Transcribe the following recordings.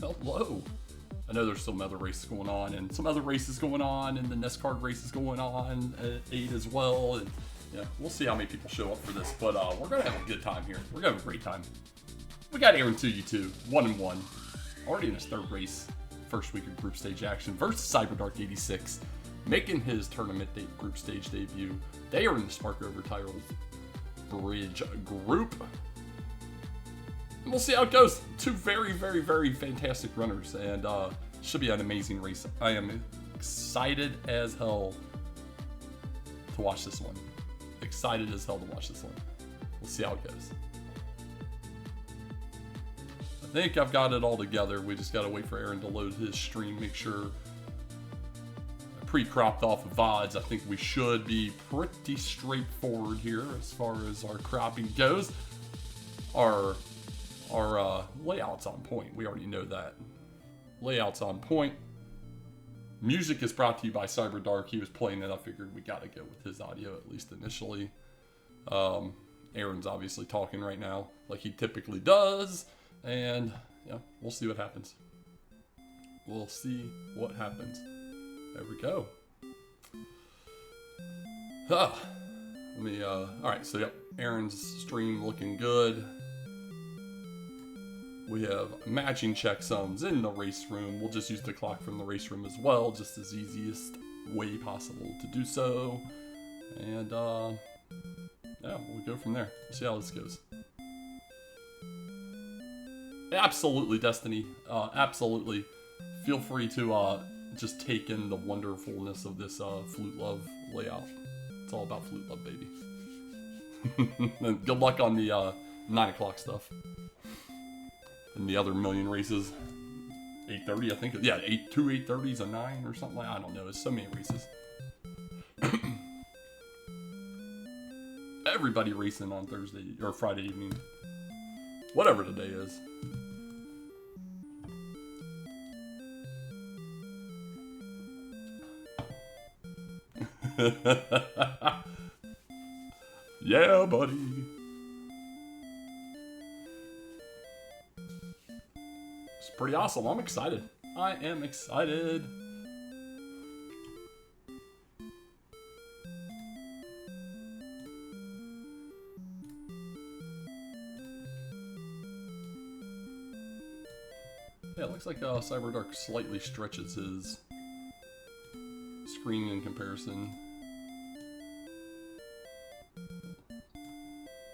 Hello. I know there's some other races going on, and some other races going on, and the NESCAR race is going on at 8 as well. And yeah, we'll see how many people show up for this, but we're gonna have a good time here. We're gonna have a great time. We got aaron2u2, 1-1, already in his third race, first week of group stage action versus Cyberdark86, making his tournament group stage debut. They are in the Spark Over Tiles Bridge group. And we'll see how it goes. Two very, very, very fantastic runners, and should be an amazing race. I am excited as hell to watch this one. Excited as hell to watch this one. We'll see how it goes. I think I've got it all together. We just got to wait for Aaron to load his stream, make sure pre-cropped off of VODs. I think we should be pretty straightforward here as far as our cropping goes. Our layout's on point. We already know that. Layout's on point. Music is brought to you by Cyberdark. He was playing it. I figured we got to go with his audio, at least initially. Aaron's obviously talking right now, like he typically does. And yeah, we'll see what happens. We'll see what happens. There we go. Let me, alright, so yep, Aaron's stream looking good. We have matching checkzones in the race room. We'll just use the clock from the race room as well, just as easiest way possible to do so. And, yeah, we'll go from there. We'll see how this goes. Absolutely, Destiny. Absolutely. Feel free to, just take in the wonderfulness of this Flute Love layout. It's all about Flute Love, baby. And good luck on the 9 o'clock stuff. And the other million races. 8:30, I think. Yeah, 2 8:30s, a 9 or something like that. I don't know. It's so many races. Everybody racing on Thursday or Friday evening. Whatever the day is. Yeah, buddy. It's pretty awesome. I'm excited. I am excited. Yeah, it looks like Cyberdark slightly stretches his screen in comparison.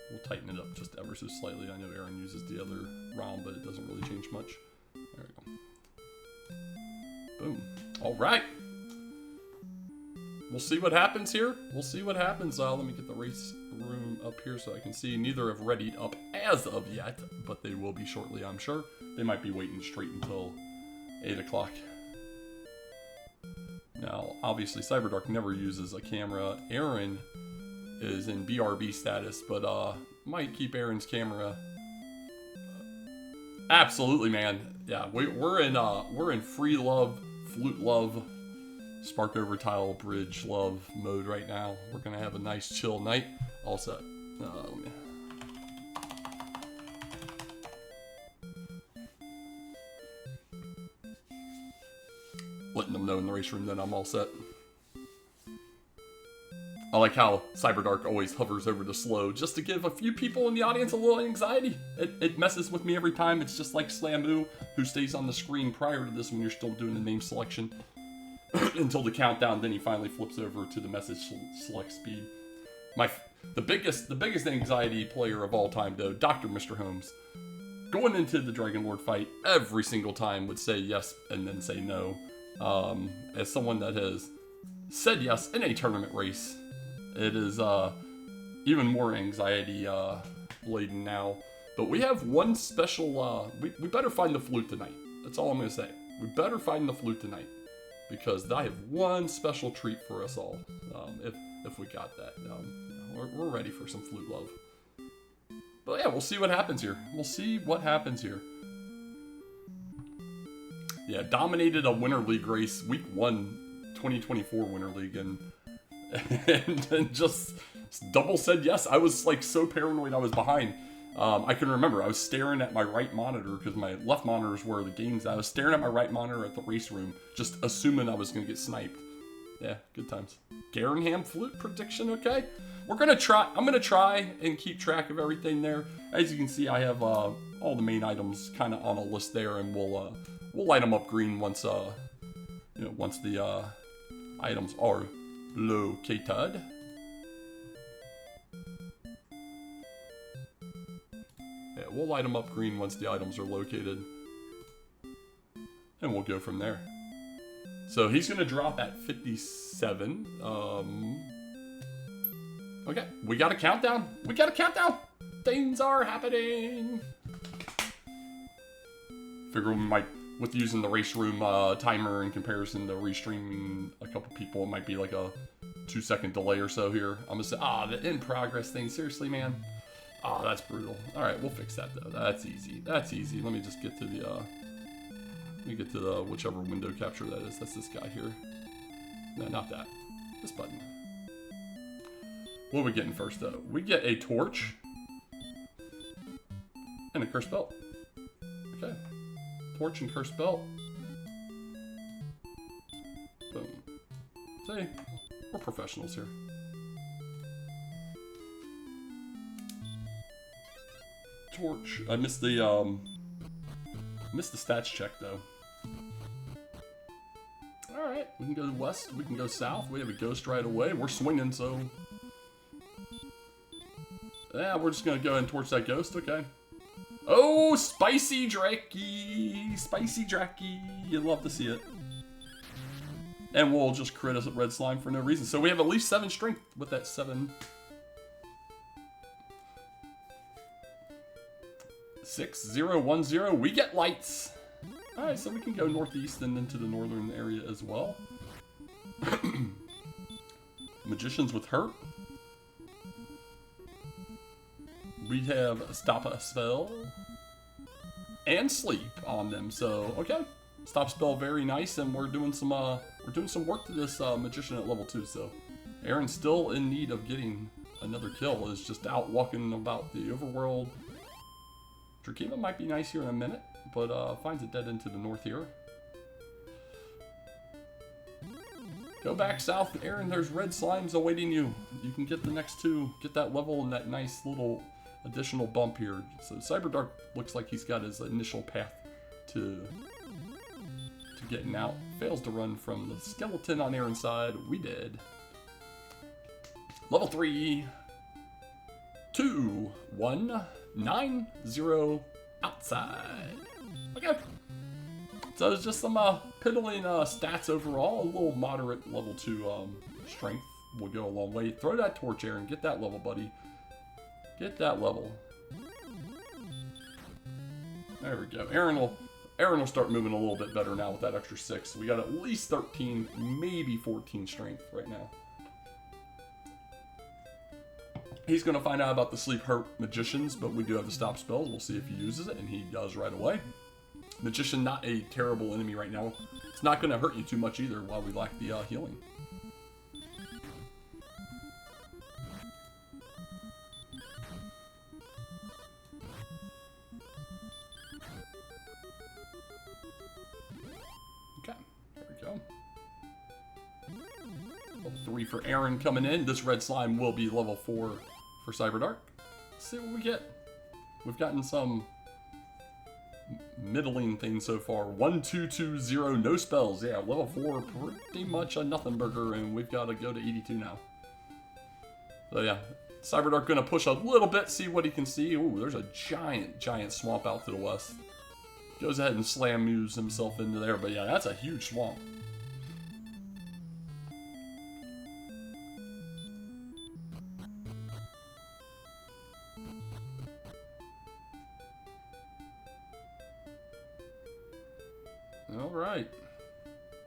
We'll tighten it up just ever so slightly. I know Aaron uses the other ROM, but it doesn't really change much. There we go. Boom. All right. We'll see what happens here. We'll see what happens. Let me get the race room up here so I can see. Neither have readied up as of yet, but they will be shortly, I'm sure. They might be waiting straight until 8 o'clock. Now, obviously, Cyberdark never uses a camera. Aaron is in BRB status, but might keep Aaron's camera. Absolutely, man. Yeah, we're in free love, flute love, Spark Over Tile Bridge love mode right now. We're gonna have a nice chill night. All set. Letting them know in the race room that I'm all set. I like how Cyberdark always hovers over the slow just to give a few people in the audience a little anxiety. It messes with me every time. It's just like Slamu, who stays on the screen prior to this when you're still doing the name selection until the countdown. Then he finally flips over to the message select speed. The biggest anxiety player of all time, though, Dr. Mr. Holmes, going into the Dragon Lord fight every single time would say yes and then say no. As someone that has said yes in a tournament race, it is even more anxiety laden now. But we have one special, we better find the flute tonight. That's all I'm going to say. We better find the flute tonight, because I have one special treat for us all, if we got that. We're ready for some flute love. But yeah, we'll see what happens here. We'll see what happens here. Yeah, dominated a Winter League race, week 1, 2024 Winter League, and just double said yes. I was like so paranoid I was behind. I can remember I was staring at my right monitor because my left monitor is where the game's at. I was staring at my right monitor at the race room, just assuming I was going to get sniped. Yeah, good times. Garenham flute prediction, okay. I'm going to try and keep track of everything there. As you can see, I have all the main items kind of on a list there, and we'll light them up green once once the items are located. Yeah, we'll light them up green once the items are located. And we'll go from there. So he's going to drop at 57. Okay, we got a countdown. We got a countdown. Things are happening. Figure we might, with using the race room timer in comparison to restreaming a couple people, it might be like a 2-second delay or so here. I'm gonna say, the in progress thing. Seriously, man. That's brutal. All right, we'll fix that though. That's easy. That's easy. Let me just get to the whichever window capture that is. That's this guy here. No, not that. This button. What are we getting first though? We get a torch and a cursed belt. Okay. Torch and cursed belt. Boom. See, we're professionals here. Torch. I missed the stats check though. All right, we can go west. We can go south. We have a ghost right away. We're swinging, so yeah, we're just gonna go ahead and torch that ghost. Okay. Oh, spicy Dracky! Spicy Dracky! You'd love to see it. And we'll just crit us a red slime for no reason. So we have at least 7 strength with that 7. 6010. We get lights. Alright, so we can go northeast and into the northern area as well. Magicians with hurt. We have stop a spell and sleep on them. So okay, stop spell, very nice, and we're doing some work to this magician at level 2. So Aaron's still in need of getting another kill. Is just out walking about the overworld. Drakima might be nice here in a minute, but finds a dead end to the north here. Go back south, Aaron. There's red slimes awaiting you. You can get the next 2, get that level and that nice little additional bump here. So Cyberdark looks like he's got his initial path to getting out. Fails to run from the skeleton on Aaron's side. We did. Level 3. 2, 1, 9, 0, outside. Okay. So it's just some piddling stats overall. A little moderate level 2 strength will go a long way. Throw that torch, Aaron. Get that level, buddy. Get that level. There we go. Aaron will start moving a little bit better now with that extra 6. We got at least 13, maybe 14 strength right now. He's going to find out about the sleep hurt magicians, but we do have the stop spells. We'll see if he uses it, and he does right away. Magician, not a terrible enemy right now. It's not going to hurt you too much either while we lack the healing. Okay, there we go. Level 3 for Aaron coming in. This red slime will be level 4 for Cyberdark. Let's see what we get. We've gotten some middling things so far. 1220, no spells. Yeah, level 4, pretty much a nothing burger, and we've got to go to 82 now. So yeah, Cyberdark gonna push a little bit, see what he can see. Ooh, there's a giant swamp out to the west. Goes ahead and slam moves himself into there, but yeah, that's a huge swamp. Alright.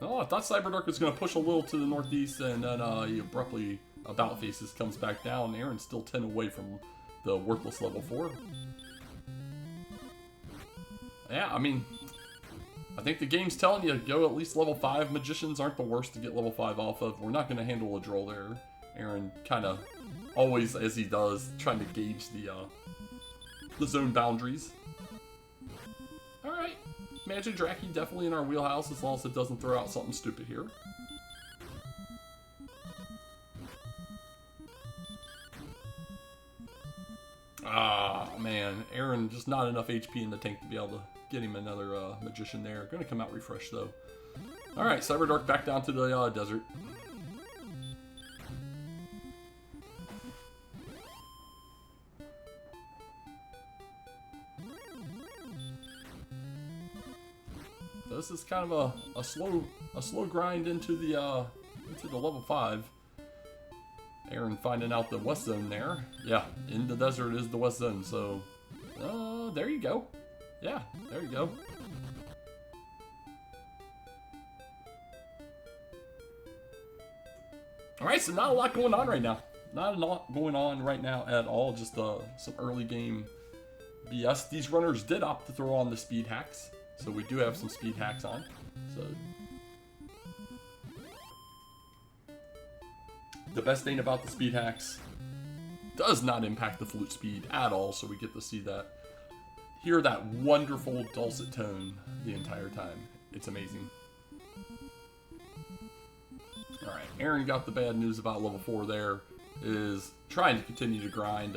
Oh, I thought Cyberdark was going to push a little to the northeast, and then he abruptly about faces comes back down. Aaron's still 10 away from the worthless level 4. Yeah, I mean, I think the game's telling you go at least level 5. Magicians aren't the worst to get level 5 off of. We're not going to handle a droll there. Aaron kind of always, as he does, trying to gauge the zone boundaries. Alright. Magic Dracky definitely in our wheelhouse as long as it doesn't throw out something stupid here. Ah, man. Aaron, just not enough HP in the tank to be able to get him another Magician there. Gonna come out refreshed, though. Alright, Cyberdark back down to the desert. This is kind of a slow grind into the level 5. Aaron finding out the west zone there. Yeah, in the desert is the west zone, so there you go. Yeah, there you go. Alright, so not a lot going on right now. Not a lot going on right now at all, just some early game BS. These runners did opt to throw on the speed hacks, so we do have some speed hacks on. So the best thing about the speed hacks does not impact the flute speed at all, so we get to see that, hear that wonderful dulcet tone the entire time. It's amazing. Alright, Aaron got the bad news about level 4 there, is trying to continue to grind.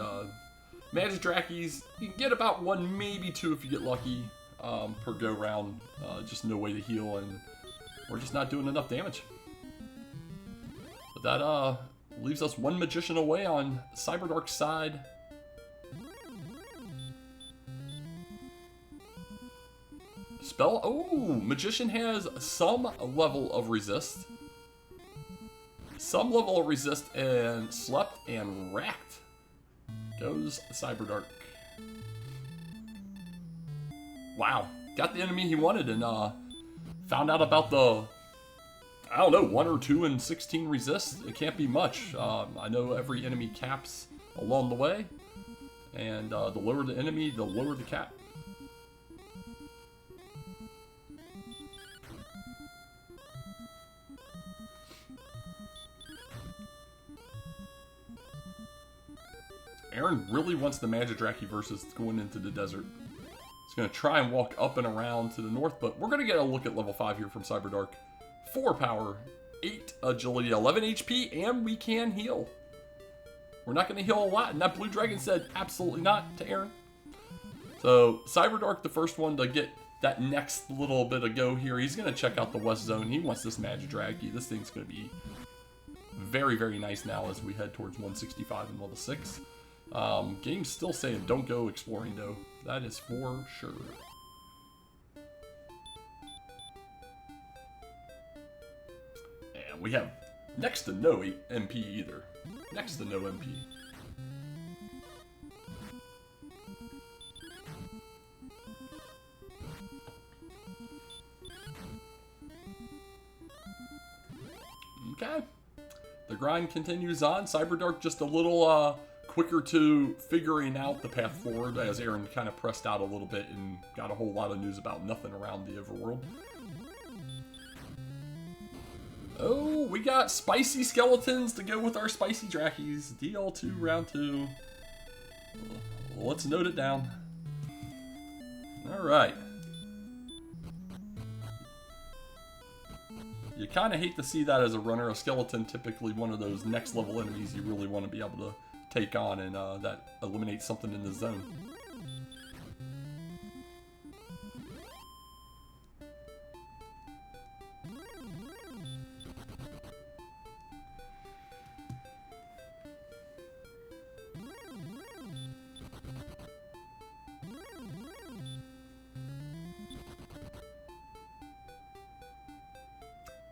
Magic Drackies, you can get about 1, maybe 2 if you get lucky per go round. Just no way to heal, and we're just not doing enough damage. But that leaves us 1 Magician away on Cyberdark's side. Spell, oh, Magician has some level of resist. Some level of resist, and slept and racked goes Cyberdark. Wow, got the enemy he wanted, and found out about the, I don't know, 1 or 2 and 16 resist. It can't be much. I know every enemy caps along the way, and the lower the enemy, the lower the cap. Aaron really wants the Magic Dracky versus going into the desert. He's going to try and walk up and around to the north, but we're going to get a look at level 5 here from Cyberdark. 4 power, 8 agility, 11 HP, and we can heal. We're not going to heal a lot, and that Blue Dragon said absolutely not to Aaron. So Cyberdark, the first one to get that next little bit of go here, he's going to check out the west zone. He wants this Magic Dracky. This thing's going to be very, very nice now as we head towards 165 and level 6. Game's still saying don't go exploring though. That is for sure. And we have next to no MP either. Next to no MP. Okay. The grind continues on. Cyberdark just a little quicker to figuring out the path forward as Aaron kind of pressed out a little bit and got a whole lot of news about nothing around the overworld. Oh, we got spicy skeletons to go with our spicy Drackies. DL2 round 2. Let's note it down. Alright. You kind of hate to see that as a runner. A skeleton, typically one of those next level enemies you really want to be able to take on, and that eliminates something in the zone.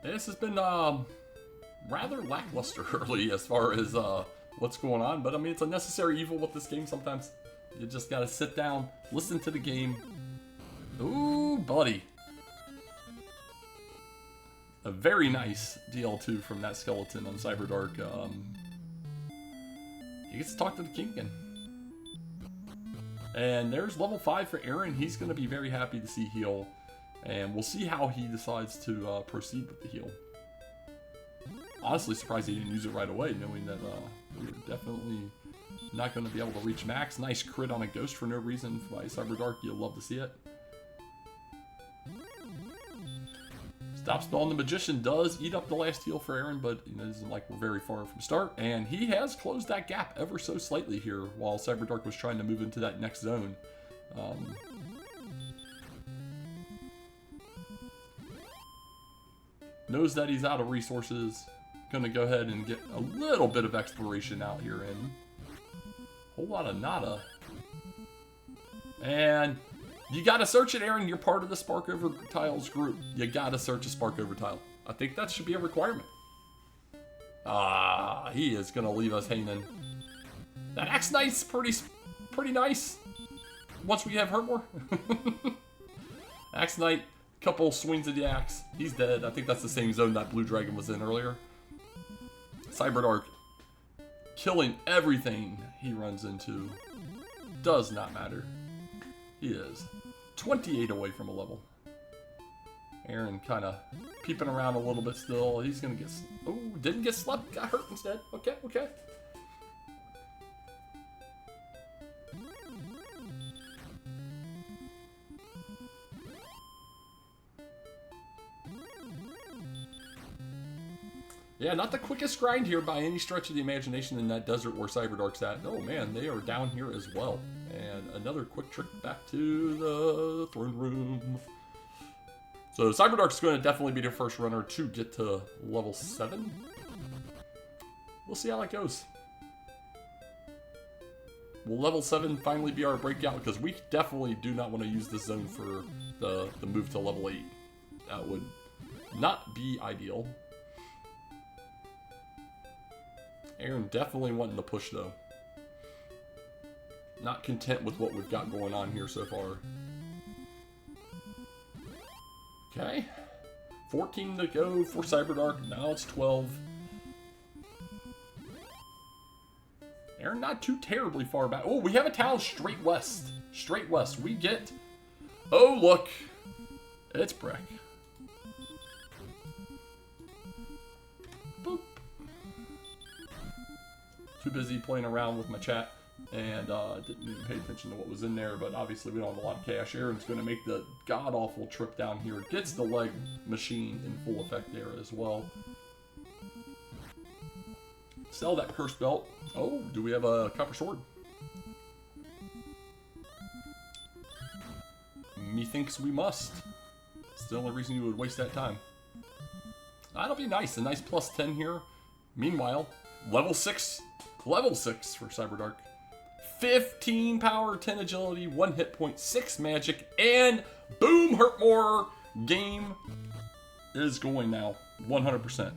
This has been rather lackluster early as far as what's going on, but I mean, it's a necessary evil with this game sometimes. You just gotta sit down, listen to the game. Ooh, buddy. A very nice DL2 from that skeleton on Cyberdark. He gets to talk to the king again. And there's level 5 for Aaron. He's gonna be very happy to see heal. And we'll see how he decides to proceed with the heal. Honestly, surprised he didn't use it right away, knowing that we were definitely not going to be able to reach max. Nice crit on a ghost for no reason by Cyberdark. You'll love to see it. Stop Spell on the Magician does eat up the last heal for Aaron, but it isn't like we're very far from start. And he has closed that gap ever so slightly here while Cyberdark was trying to move into that next zone. Knows that he's out of resources. Gonna go ahead and get a little bit of exploration out here in. Whole lot of nada. And you gotta search it, Aaron. You're part of the Spark Over Tiles group. You gotta search a Spark Over Tile. I think that should be a requirement. Ah, he is gonna leave us hanging. That Axe Knight's pretty nice. Once we have Hurtmore. Axe Knight, couple swings of the axe. He's dead. I think that's the same zone that Blue Dragon was in earlier. Cyberdark killing everything he runs into. Does not matter. He is 28 away from a level. Aaron kind of peeping around a little bit still. He's going to get... Oh, didn't get slept. Got hurt instead. Okay, okay. Yeah, not the quickest grind here by any stretch of the imagination in that desert where Cyberdark's at. Oh man, they are down here as well. And another quick trick back to the throne room. So Cyberdark's going to definitely be the first runner to get to level 7. We'll see how that goes. Will level 7 finally be our breakout? Because we definitely do not want to use this zone for the move to level 8. That would not be ideal. Aaron definitely wanting to push though. Not content with what we've got going on here so far. Okay. 14 to go for Cyberdark. Now it's 12. Aaron not too terribly far back. Oh, we have a tile straight west. Straight west. We get... Oh, look. It's Breck. Boop. Too busy playing around with my chat. And didn't even pay attention to what was in there, but obviously we don't have a lot of cash. Aaron's going to make the god-awful trip down here. Gets the leg machine in full effect there as well. Sell that cursed belt. Oh, do we have a copper sword? Methinks we must. It's the only reason you would waste that time. That'll be nice. A nice plus 10 here. Meanwhile, level 6. Level 6 for Cyberdark. 15 power, 10 agility, 1 hit point, 6 magic, and boom, Hurtmore. Game is going now. 100%.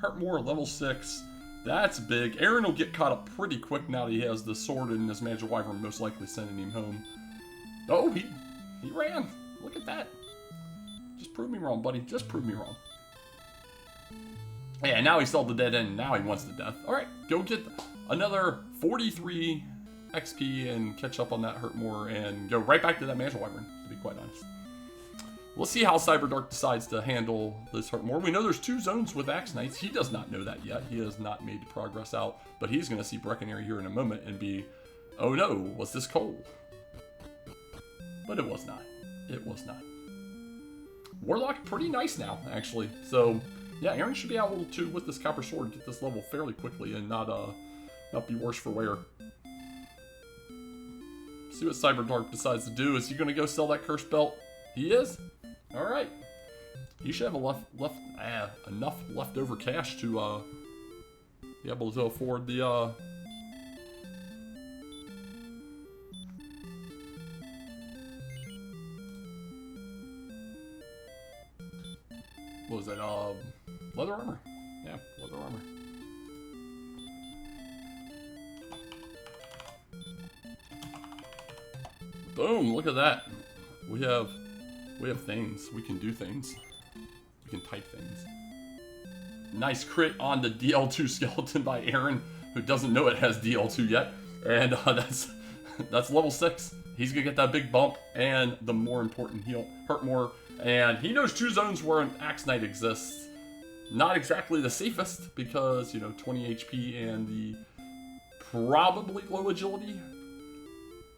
Hurtmore, level 6. That's big. Aaron will get caught up pretty quick now that he has the sword and his magic wyvern most likely sending him home. Oh, he ran. Look at that. Just prove me wrong, buddy. Just prove me wrong. Yeah, now he saw the dead end. Now he wants the death. All right, go get another 43 XP and catch up on that Hurtmore and go right back to that magic wyvern, to be quite honest. We'll see how Cyberdark decides to handle this Hurtmore. We know there's 2 zones with Axe Knights. He does not know that yet. He has not made progress out, but he's going to see Breckenary here in a moment and be, oh no, was this Cole? But it was not. It was not. Warlock, pretty nice now, actually. So, yeah, Aaron should be able to, with this copper sword, get this level fairly quickly and not be worse for wear. See what Cyberdark decides to do. Is he going to go sell that cursed belt? He is? Alright. He should have enough leftover cash to be able to afford the... what was that? Leather armor? Yeah, leather armor. Boom, look at that. We have things. We can do things. We can type things. Nice crit on the DL2 skeleton by Aaron, who doesn't know it has DL2 yet. And that's level 6. He's gonna get that big bump and the more important heal, Hurtmore. And he knows 2 zones where an Axe Knight exists. Not exactly the safest because, you know, 20 HP and the probably low agility.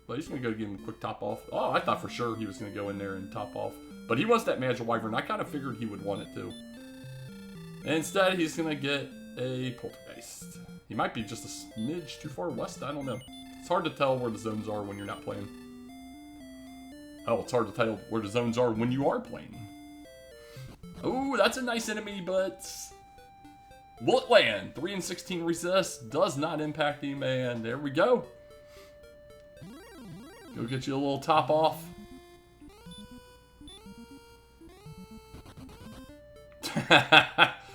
But he's going to go give him a quick top off. Oh, I thought for sure he was going to go in there and top off. But he wants that Magic Wyvern. I kind of figured he would want it too. And instead, he's going to get a Poltergeist. He might be just a smidge too far west. I don't know. It's hard to tell where the zones are when you're not playing. Oh, it's hard to tell where the zones are when you are playing. Oh, that's a nice enemy, but will it land? 3 and 16 resist does not impact him, and there we go. Go get you a little top off.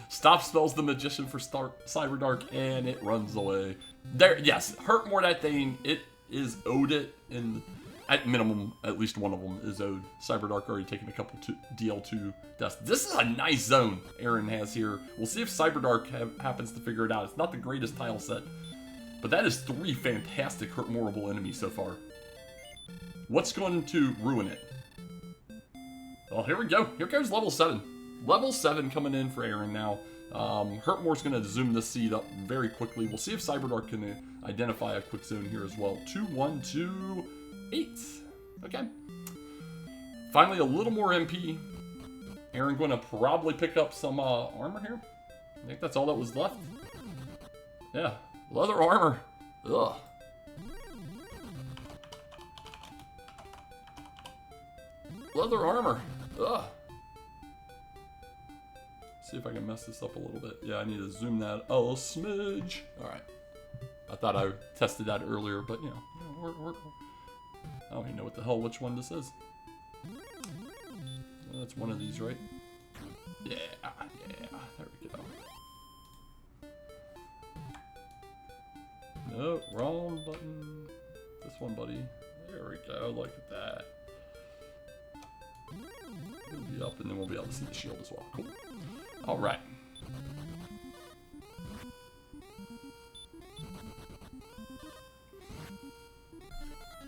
Stop spells the Magician for Cyberdark, and it runs away. There, yes, hurt more that thing. It is owed it, and at minimum, at least one of them is owed. Cyberdark already taken a couple DL2 deaths. This is a nice zone Aaron has here. We'll see if Cyberdark happens to figure it out. It's not the greatest tile set, but that is 3 fantastic hurt morable enemies so far. What's going to ruin it? Well, here we go. Here goes level 7. Level 7 coming in for Aaron now. Hurtmore's going to zoom this seed up very quickly. We'll see if Cyberdark can identify a quick zone here as well. 2, 1, 2, 8. Okay. Finally, a little more MP. Aaron going to probably pick up some armor here. I think that's all that was left. Yeah, leather armor. Ugh. Leather armor. Ugh. See if I can mess this up a little bit. Yeah, I need to zoom that a smidge. All right. I thought I tested that earlier, but you know, I don't even know what the hell which one this is. Well, that's one of these, right? Yeah, yeah. There we go. No, wrong button. This one, buddy. There we go. Look at that. It'll be up, and then we'll be able to see the shield as well. Cool. All right.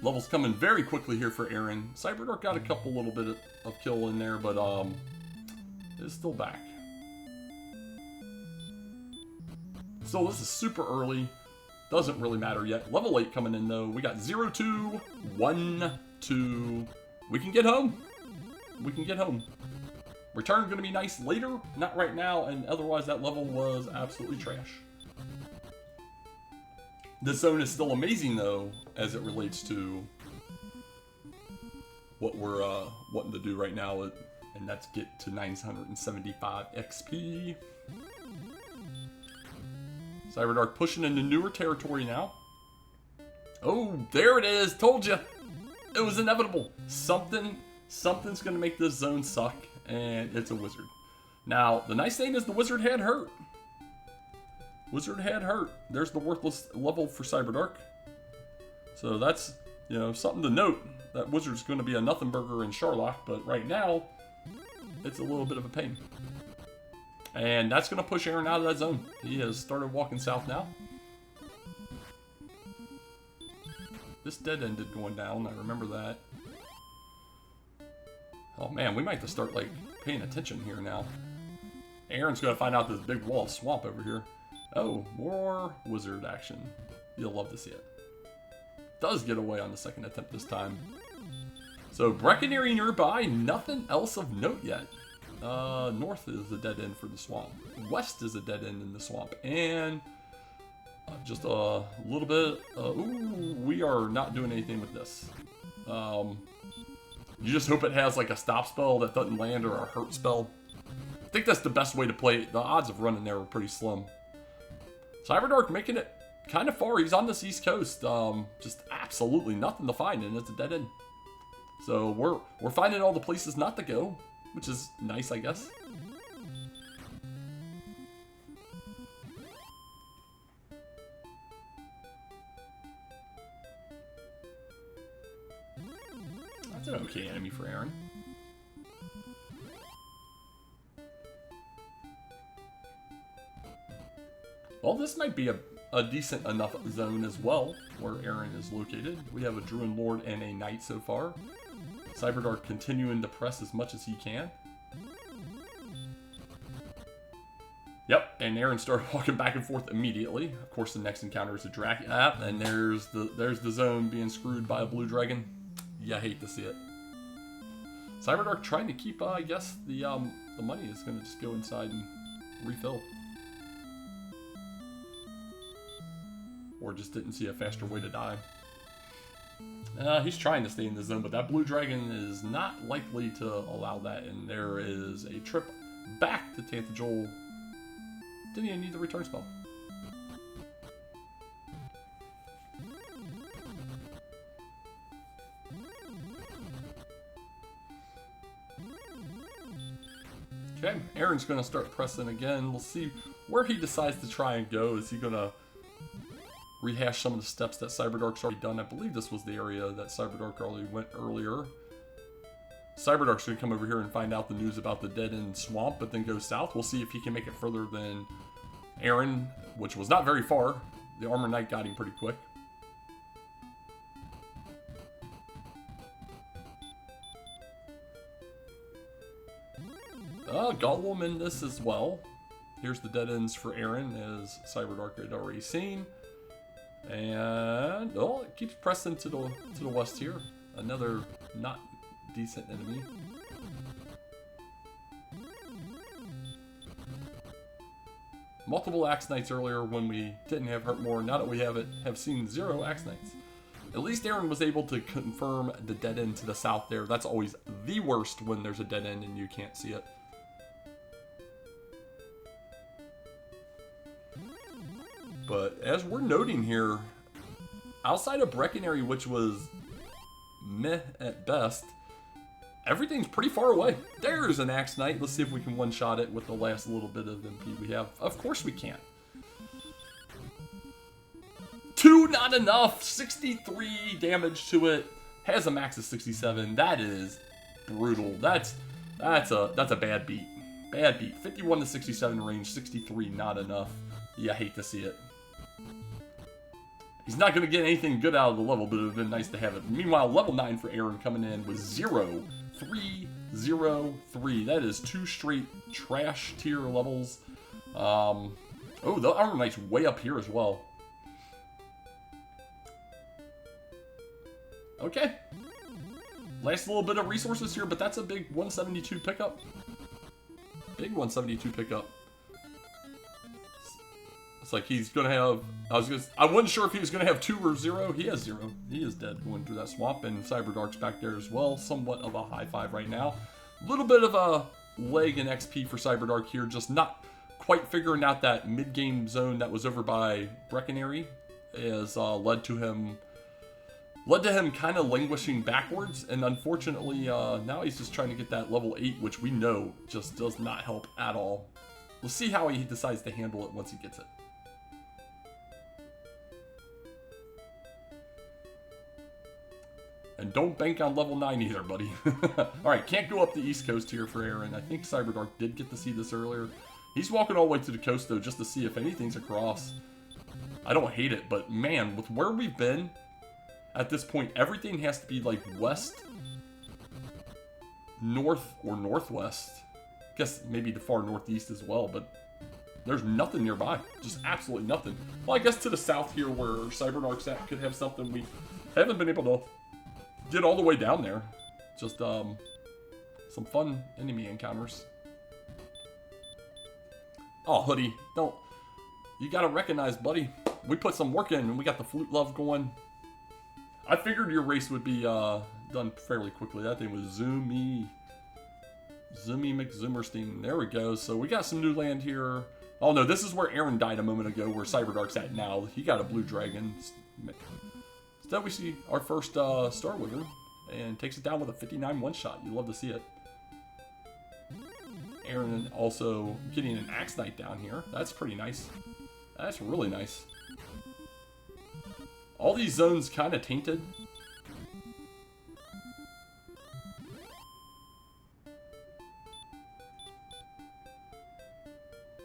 Levels coming very quickly here for Aaron. Cyberdark got a couple little bit of kill in there, but it's still back. So this is super early. Doesn't really matter yet. Level 8 coming in though. We got 0, 2, 1, 2. We can get home. We can get home. Return going to be nice later, not right now, and otherwise that level was absolutely trash. This zone is still amazing though, as it relates to what we're wanting to do right now, and that's get to 975 XP. Cyberdark pushing into newer territory now. Oh, there it is! Told you! It was inevitable. Something's going to make this zone suck, and it's a wizard. Now, the nice thing is the wizard had hurt. Wizard had hurt. There's the worthless level for Cyberdark. So that's, you know, something to note. That wizard's going to be a nothing burger in Charlock, but right now, it's a little bit of a pain. And that's going to push Aaron out of that zone. He has started walking south now. This dead ended going down, I remember that. Oh man, we might have to start like paying attention here now. Aaron's gonna find out this big wall of swamp over here. Oh, more wizard action. You'll love to see it. Does get away on the second attempt this time. So Breckenary nearby, nothing else of note yet. North is a dead end for the swamp. West is a dead end in the swamp. And just a little bit, ooh, we are not doing anything with this. You just hope it has like a stop spell that doesn't land or a hurt spell. I think that's the best way to play it. The odds of running there are pretty slim. Cyberdark making it kind of far. He's on this east coast. Just absolutely nothing to find, and it's a dead end. So we're finding all the places not to go, which is nice, I guess. That's an okay enemy for Aaron. Well, this might be a decent enough zone as well, where Aaron is located. We have a Druid Lord and a Knight so far. Cyberdark continuing to press as much as he can. Yep, and Aaron started walking back and forth immediately. Of course, the next encounter is a dragon. And there's the zone being screwed by a blue dragon. Yeah, I hate to see it. Cyberdark trying to keep, I guess, the money is going to just go inside and refill. Or just didn't see a faster way to die. He's trying to stay in the zone, but that blue dragon is not likely to allow that. And there is a trip back to Tantagel. Didn't even need the return spell. Okay, Aaron's going to start pressing again. We'll see where he decides to try and go. Is he going to rehash some of the steps that Cyberdark's already done? I believe this was the area that Cyberdark already went earlier. Cyberdark's going to come over here and find out the news about the dead-end swamp, but then go south. We'll see if he can make it further than Aaron, which was not very far. The Armor Knight got him pretty quick. Golem in this as well. Here's the dead ends for Aaron, as Cyberdark had already seen. And oh, it keeps pressing to the west here. Another not decent enemy. Multiple Axe Knights earlier when we didn't have hurt more. Now that we have seen 0 Axe Knights. At least Aaron was able to confirm the dead end to the south there. That's always the worst when there's a dead end and you can't see it. But as we're noting here, outside of Breckenary, which was meh at best, everything's pretty far away. There's an Axe Knight. Let's see if we can one-shot it with the last little bit of MP we have. Of course we can. 2, not enough. 63 damage to it. Has a max of 67. That is brutal. That's a bad beat. Bad beat. 51 to 67 range. 63, not enough. Yeah, I hate to see it. He's not going to get anything good out of the level, but it would have been nice to have it. Meanwhile, level 9 for Aaron coming in with 0, 3, 0, 3. That is 2 straight trash tier levels. Oh, the Armor Knight's way up here as well. Okay. Last little bit of resources here, but that's a big 172 pickup. Big 172 pickup. It's like he's gonna have. I wasn't sure if he was gonna have 2 or 0. He has 0. He is dead going through that swamp, and Cyberdark's back there as well. Somewhat of a high five right now. A little bit of a leg in XP for Cyberdark here, just not quite figuring out that mid-game zone that was over by Breckenary, has led to him kind of languishing backwards, and unfortunately now he's just trying to get that level 8, which we know just does not help at all. We'll see how he decides to handle it once he gets it. And don't bank on level 9 either, buddy. Alright, can't go up the east coast here for Aaron. I think Cyberdark did get to see this earlier. He's walking all the way to the coast, though, just to see if anything's across. I don't hate it, but man, with where we've been, at this point, everything has to be like west, north, or northwest. I guess maybe the far northeast as well, but there's nothing nearby. Just absolutely nothing. Well, I guess to the south here where Cyberdark's at could have something. We haven't been able to get all the way down there. Just some fun enemy encounters. Oh, Hoodie, don't. You gotta recognize, buddy. We put some work in and we got the flute love going. I figured your race would be done fairly quickly. That thing was Zoomy McZoomerstein. There we go. So we got some new land here. Oh no, this is where Aaron died a moment ago, where Cyberdark's at now. He got a blue dragon. Instead we see our first Star Wyvern, and takes it down with a 59 one-shot. You love to see it. Aaron also getting an Axe Knight down here. That's pretty nice. That's really nice. All these zones kind of tainted.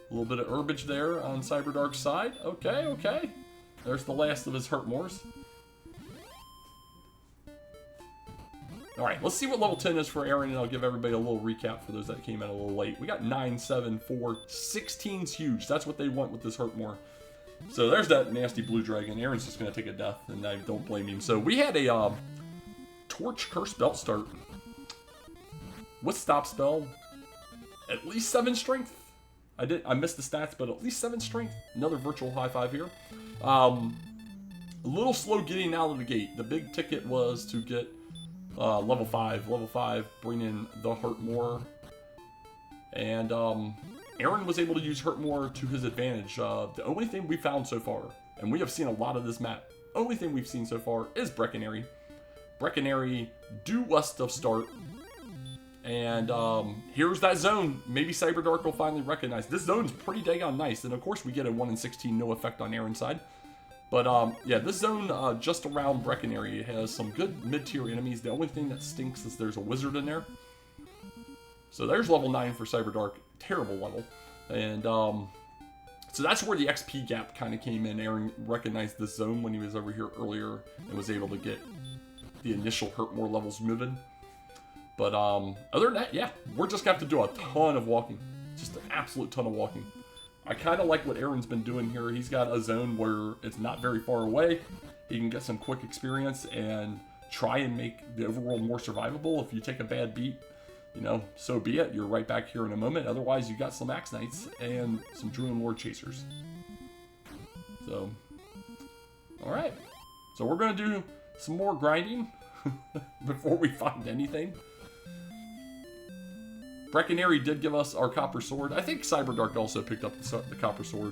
A little bit of herbage there on Cyberdark's side. Okay, okay. There's the last of his Hurtmores. Alright, let's see what level 10 is for Aaron, and I'll give everybody a little recap for those that came in a little late. We got 9, 7, 4, 16's huge. That's what they want with this hurt more. So there's that nasty blue dragon. Aaron's just going to take a death, and I don't blame him. So we had a Torch Curse Belt start with Stop Spell. At least 7 strength. I missed the stats, but at least 7 strength. Another virtual high five here. A little slow getting out of the gate. The big ticket was to get level 5. Level 5, bring in the Hurt More. And Aaron was able to use Hurt More to his advantage. The only thing we found so far, and we have seen a lot of this map, only thing we've seen so far is Brecconary. Brecconary due west of start. And here's that zone. Maybe Cyberdark will finally recognize. This zone's pretty daggone nice. And of course we get a 1 in 16 no effect on Aaron's side. But yeah, this zone just around Brecconary has some good mid-tier enemies. The only thing that stinks is there's a wizard in there. So there's level 9 for Cyberdark. Terrible level. And so that's where the XP gap kind of came in. Aaron recognized this zone when he was over here earlier and was able to get the initial Hurt More levels moving. But other than that, yeah, we're just going to have to do a ton of walking. Just an absolute ton of walking. I kind of like what Aaron's been doing here. He's got a zone where it's not very far away. He can get some quick experience and try and make the overworld more survivable. If you take a bad beat, you know, so be it. You're right back here in a moment. Otherwise, you got some Axe Knights and some Druid Lord Chasers. So, alright. So we're going to do some more grinding before we find anything. Brecconary did give us our copper sword. I think Cyberdark also picked up the copper sword.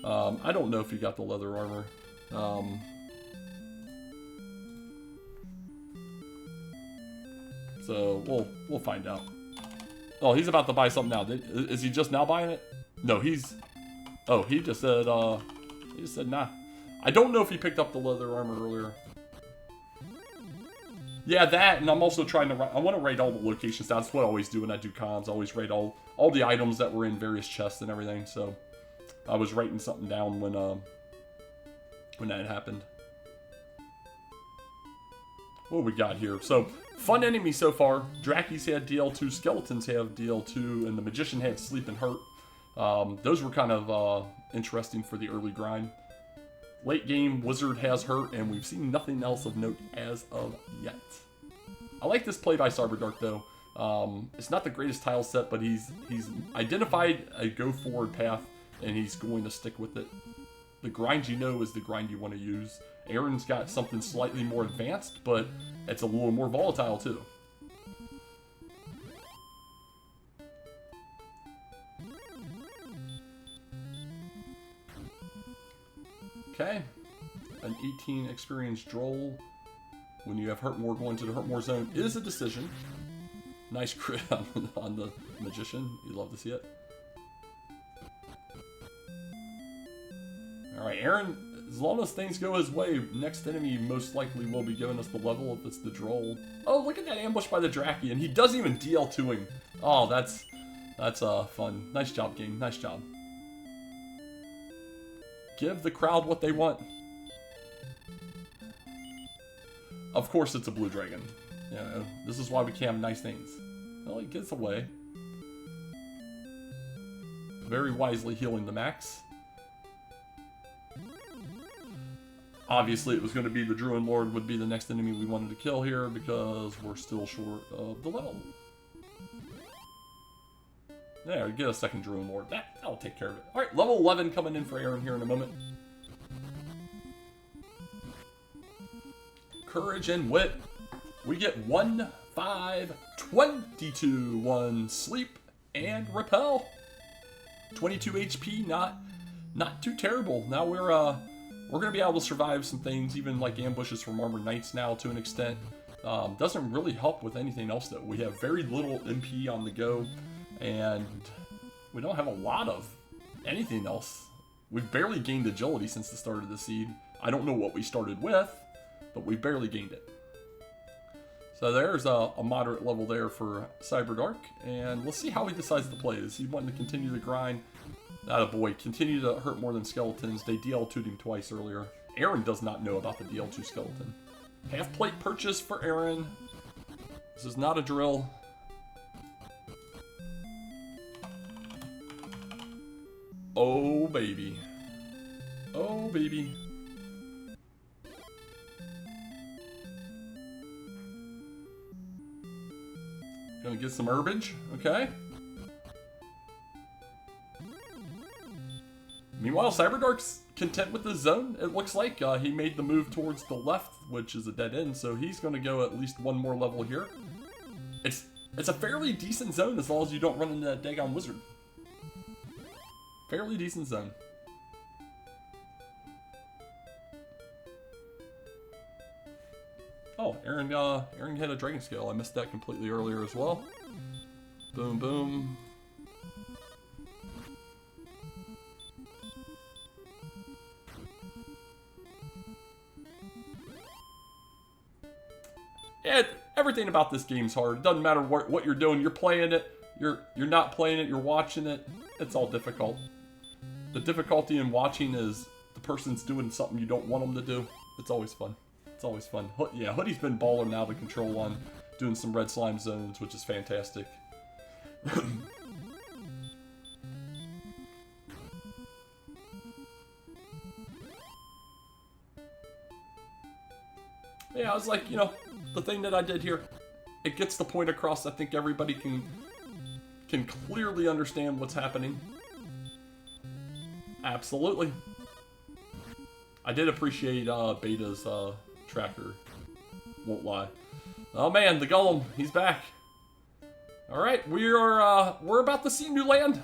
I don't know if he got the leather armor. So we'll find out. Oh, he's about to buy something now. Is he just now buying it? No, he's. Oh, he just said. He just said nah. I don't know if he picked up the leather armor earlier. Yeah, that, and I'm also trying to write, I want to write all the locations down. That's what I always do when I do cons. I always write all the items that were in various chests and everything. So I was writing something down when that happened. What we got here? So fun enemy so far. Drackies had DL2, Skeletons have DL2, and the Magician had Sleep and Hurt. Those were kind of interesting for the early grind. Late game, Wizard has Hurt, and we've seen nothing else of note as of yet. I like this play by Cyberdark, though. It's not the greatest tile set, but he's identified a go-forward path, and he's going to stick with it. The grind you know is the grind you want to use. Aaron's got something slightly more advanced, but it's a little more volatile, too. Okay, an 18 experienced Droll when you have Hurt More going to the Hurt More zone is a decision. Nice crit on the Magician. You love to see it. Alright, Aaron, as long as things go his way, next enemy most likely will be giving us the level if it's the Droll. Oh, look at that ambush by the Draki, and he doesn't even DL2 him. Oh, that's fun. Nice job, game. Nice job. Give the crowd what they want. Of course it's a blue dragon. You know, this is why we can't have nice things. Well, he gets away. Very wisely healing the max. Obviously it was going to be the Druid Lord would be the next enemy we wanted to kill here because we're still short of the level. There, get a second Druid Lord. That'll take care of it. Alright, level 11 coming in for Aaron here in a moment. Courage and Wit. We get 1, 5, 22, 1 Sleep, and Repel. 22 HP, not too terrible. Now we're gonna be able to survive some things, even like ambushes from Armored Knights now to an extent. Doesn't really help with anything else though. We have very little MP on the go. And we don't have a lot of anything else. We've barely gained agility since the start of the seed. I don't know what we started with, but we barely gained it. So there's a moderate level there for Cyberdark. And let's see how he decides to play. Is he wanting to continue the grind? Attaboy, continue to hurt more than Skeletons. They DL2'd him twice earlier. Aaron does not know about the DL2 Skeleton. Half plate purchase for Aaron. This is not a drill. Oh, baby. Oh, baby. Gonna get some herbage, okay. Meanwhile, Cyberdark's content with the zone. It looks like he made the move towards the left, which is a dead end, so he's gonna go at least one more level here. It's a fairly decent zone as long as you don't run into that daggone wizard. Fairly decent zone. Oh, Aaron hit a dragon scale. I missed that completely earlier as well. Boom, boom. Yeah, everything about this game's hard. It doesn't matter what you're doing. You're playing it. You're not playing it. You're watching it. It's all difficult. The difficulty in watching is the person's doing something you don't want them to do. It's always fun. It's always fun. Yeah, Hoodie's been balling out of control on doing some red slime zones, which is fantastic. Yeah, I was like, you know, the thing that I did here, it gets the point across. I think everybody can clearly understand what's happening. Absolutely. I did appreciate Beta's tracker. Won't lie. Oh man, the golem, he's back. Alright, we're about to see new land.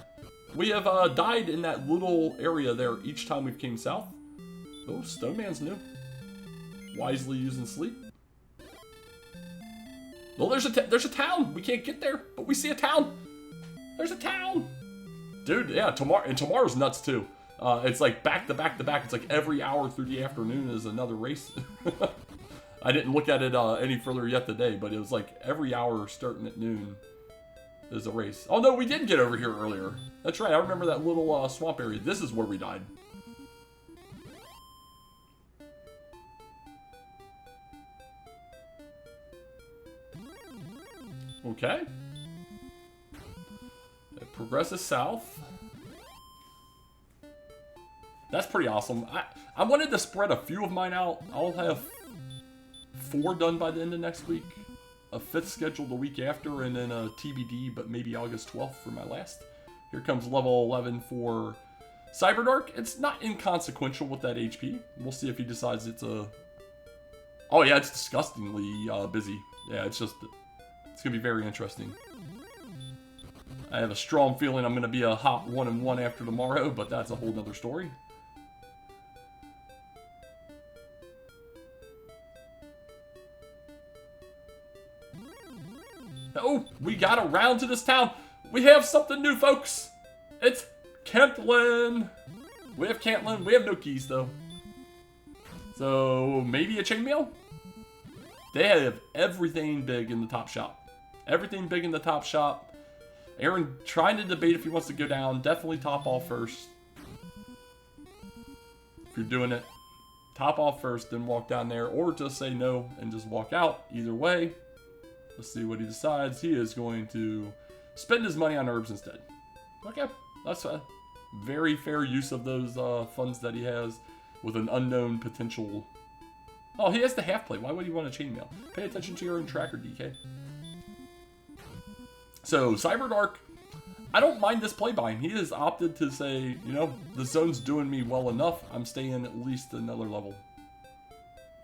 We have died in that little area there each time we've came south. Oh, Stone Man's new. Wisely using sleep. Well, there's a town. We can't get there, but we see a town. There's a town. Dude, yeah, tomorrow's nuts too. It's like back to back to back. It's like every hour through the afternoon is another race. I didn't look at it any further yet today, but it was like every hour starting at noon is a race. Oh no, we did get over here earlier. That's right, I remember that little swamp area. This is where we died. Okay. It progresses south. That's pretty awesome. I wanted to spread a few of mine out. I'll have 4 done by the end of next week. A 5th scheduled the week after, and then a TBD, but maybe August 12th for my last. Here comes level 11 for Cyberdark. It's not inconsequential with that HP. We'll see if he decides it's a... Oh yeah, it's disgustingly busy. Yeah, it's going to be very interesting. I have a strong feeling I'm going to be a hot 1-1 after tomorrow, but that's a whole nother story. Oh, we got around to this town. We have something new, folks. It's Cantlin. We have Cantlin. We have no keys, though. So, maybe a chainmail? They have everything big in the top shop. Everything big in the top shop. Aaron trying to debate if he wants to go down. Definitely top off first. If you're doing it, top off first, then walk down there. Or just say no and just walk out. Either way. Let's see what he decides. He is going to spend his money on herbs instead. Okay, that's a very fair use of those funds that he has with an unknown potential. Oh, he has the half plate. Why would he want a chainmail? Pay attention to your own tracker, DK. So, Cyberdark, I don't mind this play by him. He has opted to say, you know, the zone's doing me well enough. I'm staying at least another level.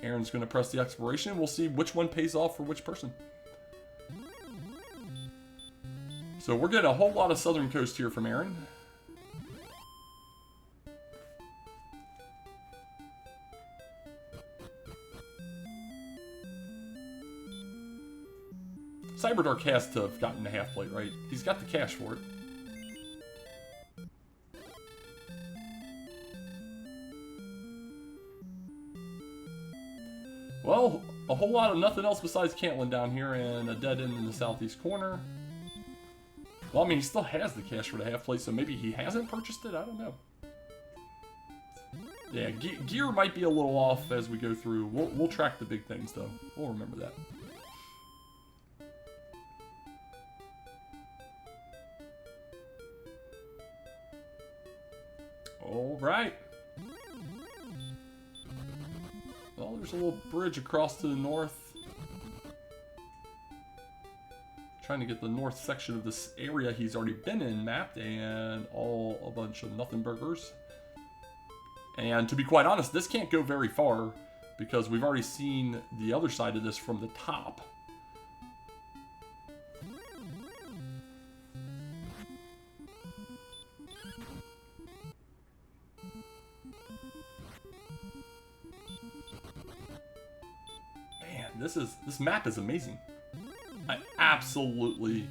Aaron's going to press the exploration. We'll see which one pays off for which person. So we're getting a whole lot of Southern Coast here from Aaron. Cyberdark has to have gotten the half plate, right? He's got the cash for it. Well, a whole lot of nothing else besides Cantlin down here and a dead end in the southeast corner. Well, I mean, he still has the cash for the half plate, so maybe he hasn't purchased it? I don't know. Yeah, gear might be a little off as we go through. We'll track the big things, though. We'll remember that. Right. Well, there's a little bridge across to the north. Trying to get the north section of this area he's already been in mapped, and a bunch of nothing burgers. And to be quite honest, this can't go very far because we've already seen the other side of this from the top. Man, this map is amazing. I absolutely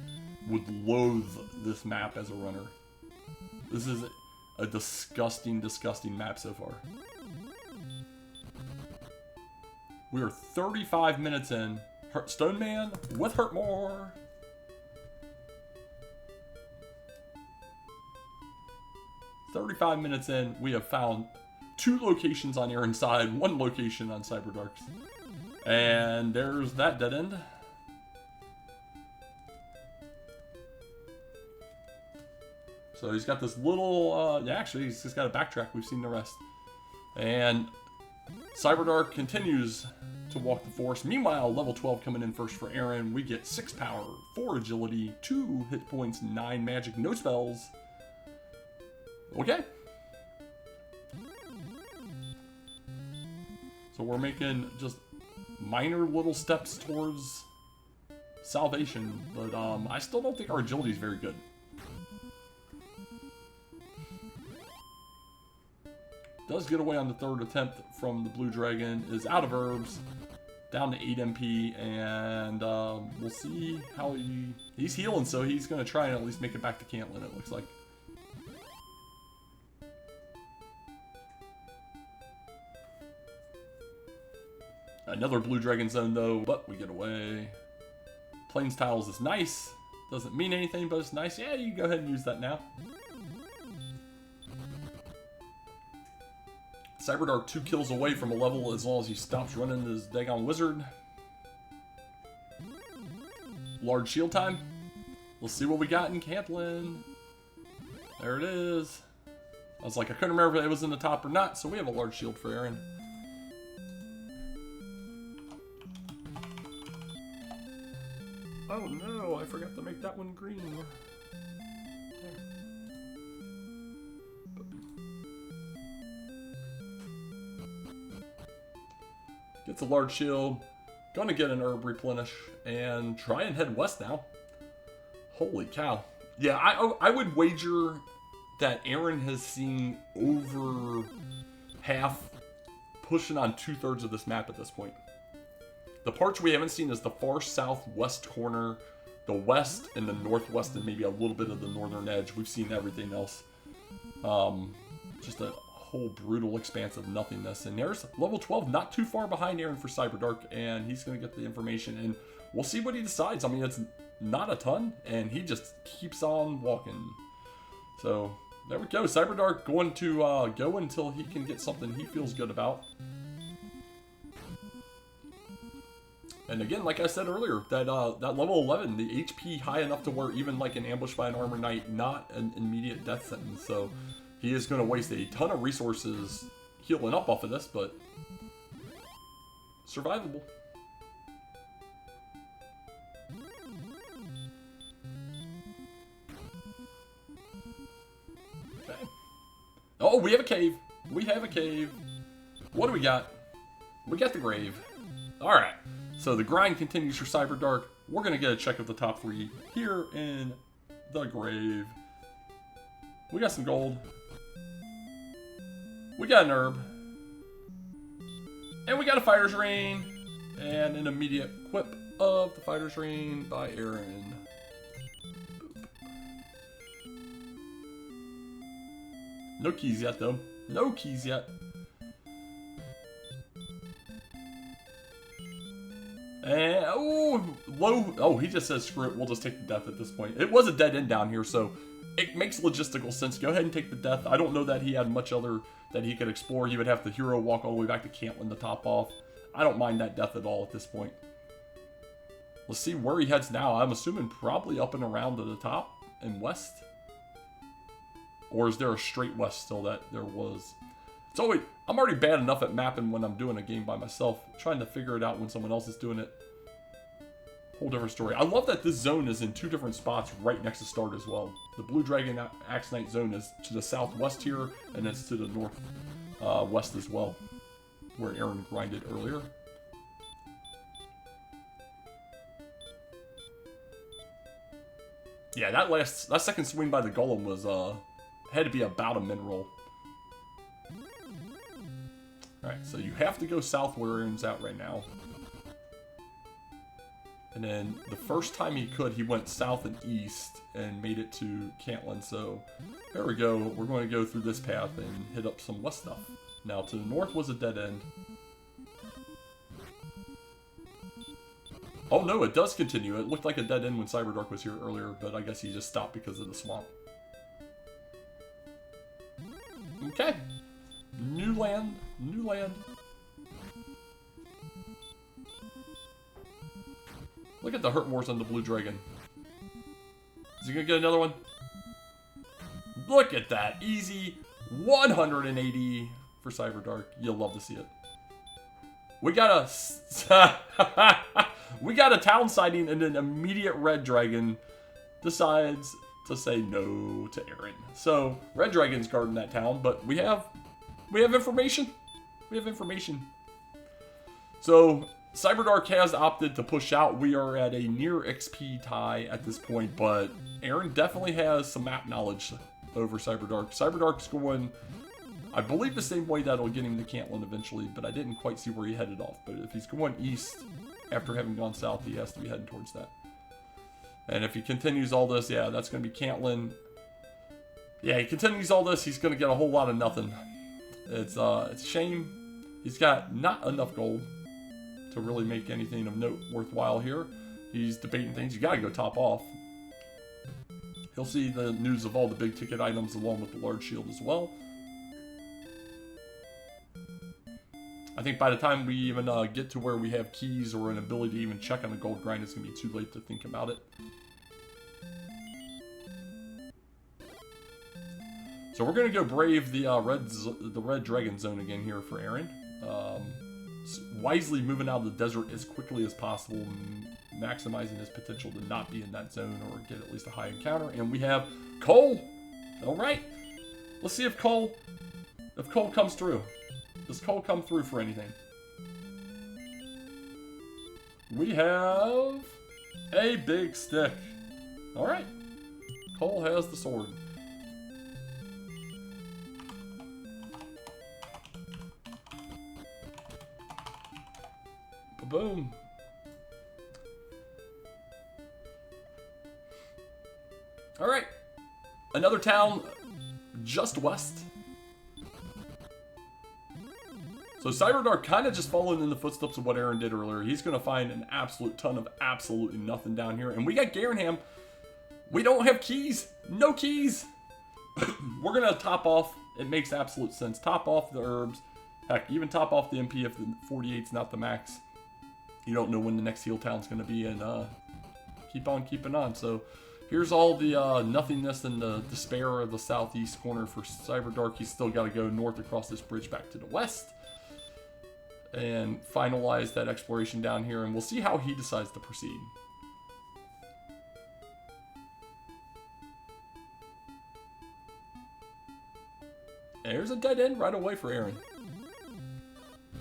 would loathe this map as a runner. This is a disgusting, disgusting map so far. We are 35 minutes in. Stone Man with Hurt More. "35 minutes in, we have found 2 locations on Aaron's side, 1 location on Cyberdark's. And there's that dead end. So he's got this little, yeah, actually, he's just got to backtrack. We've seen the rest. And Cyberdark continues to walk the force. Meanwhile, level 12 coming in first for Aaron. We get 6 power, 4 agility, 2 hit points, 9 magic, no spells. Okay. So we're making just minor little steps towards salvation. But I still don't think our agility is very good. Does get away on the 3rd attempt from the Blue Dragon, is out of herbs, down to 8 MP, and we'll see how he's healing, so he's going to try and at least make it back to Cantlin, it looks like. Another Blue Dragon zone though, but we get away. Plains Tiles is nice, doesn't mean anything, but it's nice. Yeah, you can go ahead and use that now. Cyberdark 2 kills away from a level as long as he stops running this daggone wizard. Large shield time. Let's see what we got in Cantlin. There it is. I was like, I couldn't remember if it was in the top or not, so we have a large shield for Aaron. Oh no, I forgot to make that one green. Gets a large shield. Gonna get an herb replenish and try and head west now. Holy cow. Yeah, I would wager that Aaron has seen over half, pushing on 2/3 of this map at this point. The parts we haven't seen is the far southwest corner, the west, and the northwest, and maybe a little bit of the northern edge. We've seen everything else. Just a whole brutal expanse of nothingness. And there's level 12, not too far behind Aaron for Cyberdark, and he's going to get the information, and we'll see what he decides. I mean, it's not a ton, and he just keeps on walking. So there we go. Cyberdark going to go until he can get something he feels good about. And again, like I said earlier, that level 11, the HP high enough to where even like an ambush by an armor knight, not an immediate death sentence. So he is going to waste a ton of resources healing up off of this, but survivable. Okay. Oh, we have a cave. We have a cave. What do we got? We got the grave. All right. So the grind continues for Cyberdark. We're going to get a check of the top 3 here in the grave. We got some gold. We got an herb. And we got a fighter's ring. And an immediate equip of the fighter's ring by Aaron. No keys yet, though. No keys yet. And, oh, low. Oh, he just says, screw it, we'll just take the death at this point. It was a dead end down here, so it makes logistical sense. Go ahead and take the death. I don't know that he had much other that he could explore. He would have to hero walk all the way back to Cantlin to top off. I don't mind that death at all at this point. Let's see where he heads now. I'm assuming probably up and around to the top and west. Or is there a straight west still that there was? It's always, I'm already bad enough at mapping when I'm doing a game by myself. Trying to figure it out when someone else is doing it. Whole different story. I love that this zone is in 2 different spots right next to start as well. The Blue Dragon Axe Knight zone is to the southwest here, and it's to the north west as well, where Aaron grinded earlier. Yeah, that second swing by the golem was had to be about a mineral. Alright, so you have to go south where Aaron's at right now. And then the first time he could, he went south and east and made it to Cantlin. So there we go. We're going to go through this path and hit up some west stuff. Now to the north was a dead end. Oh no, it does continue. It looked like a dead end when Cyberdark was here earlier, but I guess he just stopped because of the swamp. Okay. New land. New land. Look at the hurt wars on the Blue Dragon. Is he gonna get another one? Look at that. Easy 180 for Cyberdark. You'll love to see it. We got a we got a town sighting, and an immediate red dragon decides to say no to Aaron. So red dragon's guarding that town, but we have information. We have information. So Cyberdark has opted to push out. We are at a near XP tie at this point, but Aaron definitely has some map knowledge over Cyberdark. Cyberdark's going, I believe, the same way that'll get him to Cantlin eventually, but I didn't quite see where he headed off. But if he's going east after having gone south, he has to be heading towards that. And if he continues all this, yeah, that's going to be Cantlin. Yeah, he continues all this, he's going to get a whole lot of nothing. It's a shame. He's got not enough gold to really make anything of note worthwhile here. He's debating things. You gotta go top off. He'll see the news of all the big ticket items along with the large shield as well. I think by the time we even get to where we have keys or an ability to even check on a gold grind, it's gonna be too late to think about it. So we're gonna go brave the red dragon zone again here for Aaron. Wisely moving out of the desert as quickly as possible, maximizing his potential to not be in that zone or get at least a high encounter. And we have Cole. All right, let's see if Cole comes through. Does Cole come through for anything? We have a big stick. All right, Cole has the sword. Boom. All right, another town just west. So Cyberdark kind of just following in the footsteps of what Aaron did earlier. He's going to find an absolute ton of absolutely nothing down here. And we got Garenham. We don't have keys. No keys. We're going to top off. It makes absolute sense. Top off the herbs. Heck, even top off the MP if the 48's not the max. You don't know when the next heal town's going to be, and keep on keeping on. So here's all the nothingness and the despair of the southeast corner for Cyberdark. He's still got to go north across this bridge back to the west and finalize that exploration down here, and we'll see how he decides to proceed. There's a dead end right away for Aaron.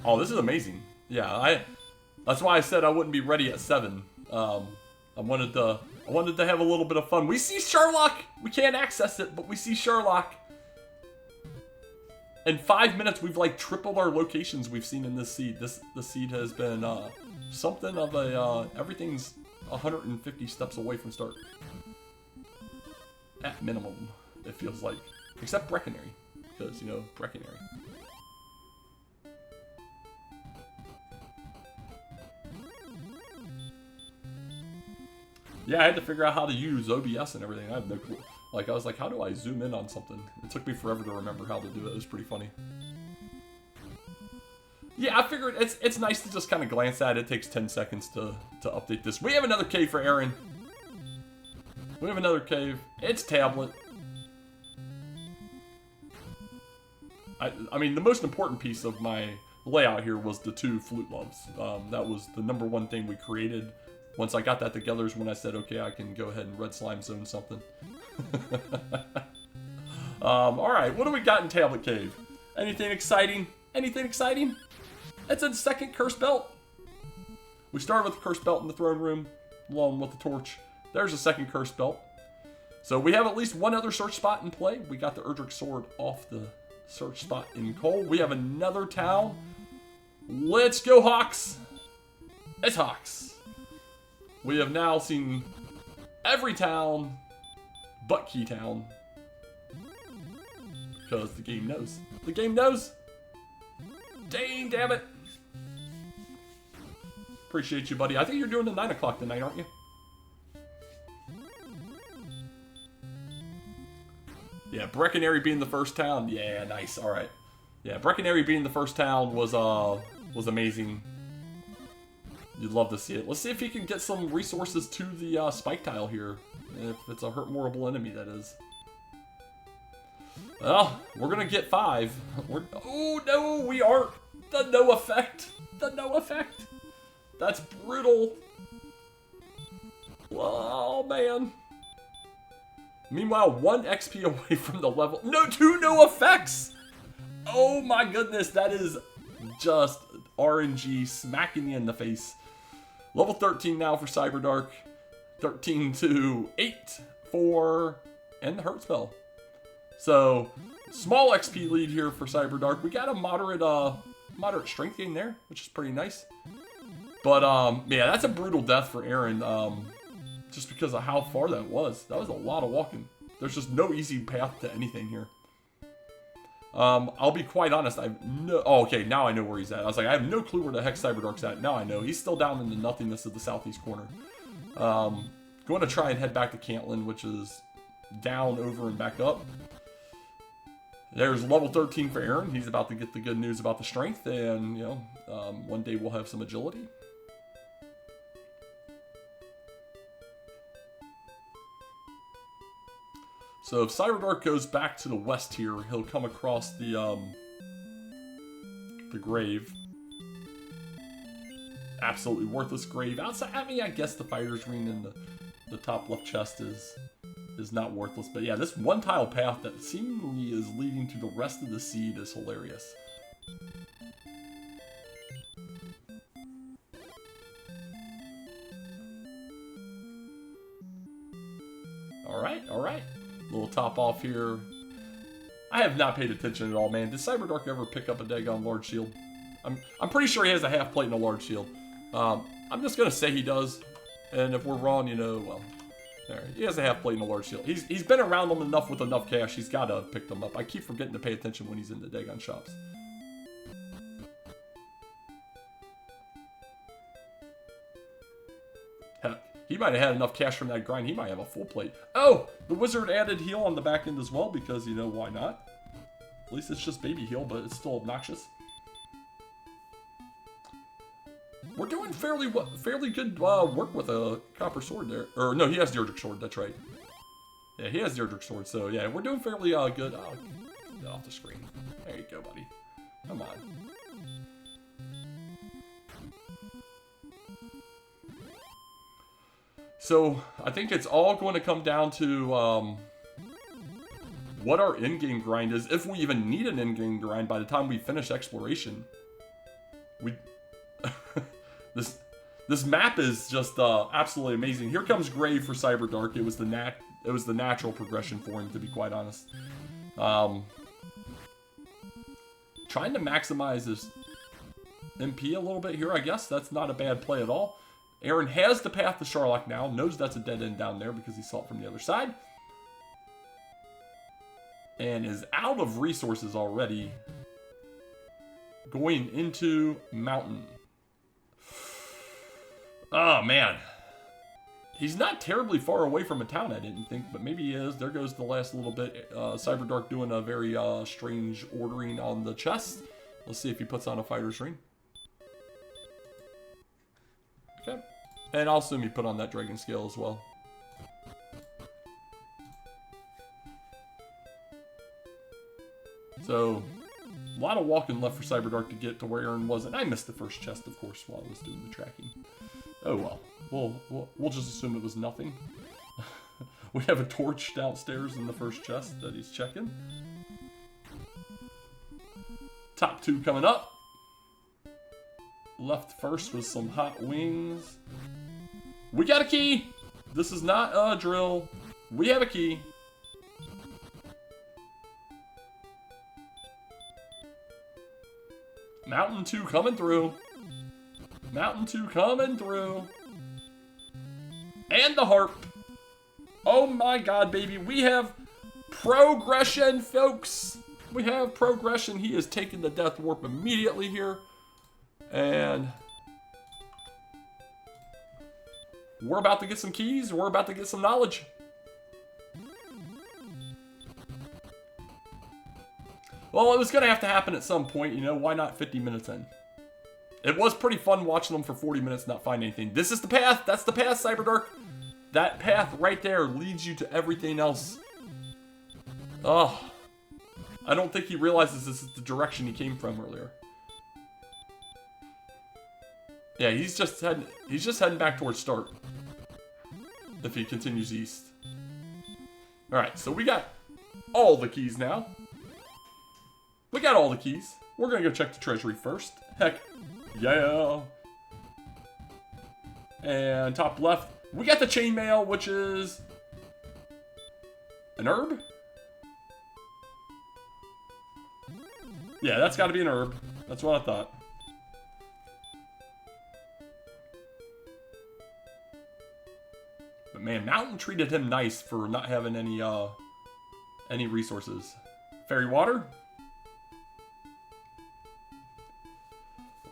Oh, this is amazing. Yeah, that's why I said I wouldn't be ready at 7. I wanted to have a little bit of fun. We see Sherlock. We can't access it, but we see Sherlock. In 5 minutes, we've like tripled our locations we've seen in this seed. The seed has been something of a everything's 150 steps away from start. At minimum, it feels like, except Breckenary, because you know Breckenary. Yeah, I had to figure out how to use OBS and everything. I have no clue. Like, I was like, how do I zoom in on something? It took me forever to remember how to do it. It was pretty funny. Yeah, I figured it's nice to just kind of glance at it. It takes 10 seconds to update this. We have another cave for Aaron. We have another cave. It's tablet. I mean, the most important piece of my layout here was the 2 flute loves. That was the #1 thing we created. Once I got that together is when I said, okay, I can go ahead and red slime zone something. Alright, what do we got in Tablet Cave? Anything exciting? Anything exciting? It's a second Cursed Belt. We started with the Cursed Belt in the throne room, along with the torch. There's a second Cursed Belt. So we have at least one other search spot in play. We got the Erdrick Sword off the search spot in coal. We have another town. Let's go, Hawks! It's Hawks. We have now seen every town but Keytown. Because the game knows. The game knows! Dang, damn it! Appreciate you, buddy. I think you're doing the 9 o'clock tonight, aren't you? Yeah, Breckenary being the first town. Yeah, nice. All right. Yeah, Breckenary being the first town was amazing. You'd love to see it. Let's see if he can get some resources to the spike tile here. If it's a hurt-morable enemy, that is. Well, we're gonna get 5. Oh no, we aren't. The no effect. The no effect. That's brutal. Oh man. Meanwhile, 1 XP away from the level. No, 2 no effects. Oh my goodness, that is just RNG smacking you in the face. Level 13 now for Cyberdark. 13 to 8 for and the hurt spell. So small XP lead here for Cyberdark. We got a moderate strength gain there, which is pretty nice. But yeah, that's a brutal death for Aaron. Just because of how far that was. That was a lot of walking. There's just no easy path to anything here. I'll be quite honest. Oh, okay, now I know where he's at. I was like, I have no clue where the heck Cyberdark's at. Now I know. He's still down in the nothingness of the southeast corner. Going to try and head back to Cantlin, which is down, over, and back up. There's level 13 for Aaron. He's about to get the good news about the strength, and, you know, one day we'll have some agility. So if Cyberdark goes back to the west here, he'll come across the grave. Absolutely worthless grave. Outside, I mean, I guess the fighter's ring in the top left chest is not worthless. But yeah, this one tile path that seemingly is leading to the rest of the seed is hilarious. Alright. Little top off here. I have not paid attention at all, man. Did Cyberdark ever pick up a daggone large shield? I'm pretty sure he has a half plate and a large shield. I'm just gonna say he does, and if we're wrong, you know, well, there, he has a half plate and a large shield. He's been around them enough with enough cash. He's got to pick them up. I keep forgetting to pay attention when he's in the daggone shops. Heck, he might have had enough cash from that grind. He might have a full plate. Oh, the wizard added heal on the back end as well because, you know, why not? At least it's just baby heal, but it's still obnoxious. We're doing fairly good work with a copper sword there. Or no, he has the Erdrick sword. That's right. Yeah, he has the Erdrick sword. So yeah, we're doing fairly good. Get off the screen. There you go, buddy. Come on. So I think it's all going to come down to what our in-game grind is, if we even need an in-game grind by the time we finish exploration. This map is just absolutely amazing. Here comes Grave for Cyberdark. It was the natural progression for him, to be quite honest. Trying to maximize his MP a little bit here, I guess. That's not a bad play at all. Aaron has the path to Sharlock now. Knows that's a dead end down there because he saw it from the other side. And is out of resources already. Going into Mountain. Oh, man. He's not terribly far away from a town, I didn't think, but maybe he is. There goes the last little bit. Cyberdark doing a very strange ordering on the chest. Let's see if he puts on a fighter's ring. Okay. And I'll assume he put on that dragon scale as well. So, A lot of walking left for Cyberdark to get to where Aaron was, and I missed the first chest, of course, while I was doing the tracking. Oh well. We'll just assume it was nothing. We have a torch downstairs in the first chest that he's checking. Top 2 coming up. Left first with some hot wings. We got a key! This is not a drill. We have a key. Mountain 2 coming through. Mountain 2 coming through. And the harp. Oh my god, baby. We have progression, folks. We have progression. He is taking the death warp immediately here. And we're about to get some keys. We're about to get some knowledge. Well, it was going to have to happen at some point, you know. Why not 50 minutes in? It was pretty fun watching them for 40 minutes not find anything. This is the path. That's the path, Cyberdark. That path right there leads you to everything else. Oh, I don't think he realizes this is the direction he came from earlier. Yeah, he's just heading back towards start. If he continues east. Alright, so we got all the keys now. We got all the keys. We're gonna go check the treasury first. Heck, yeah. And top left, we got the chainmail, which is an herb? Yeah, that's gotta be an herb. That's what I thought. But man, Mountain treated him nice for not having any resources. Fairy water.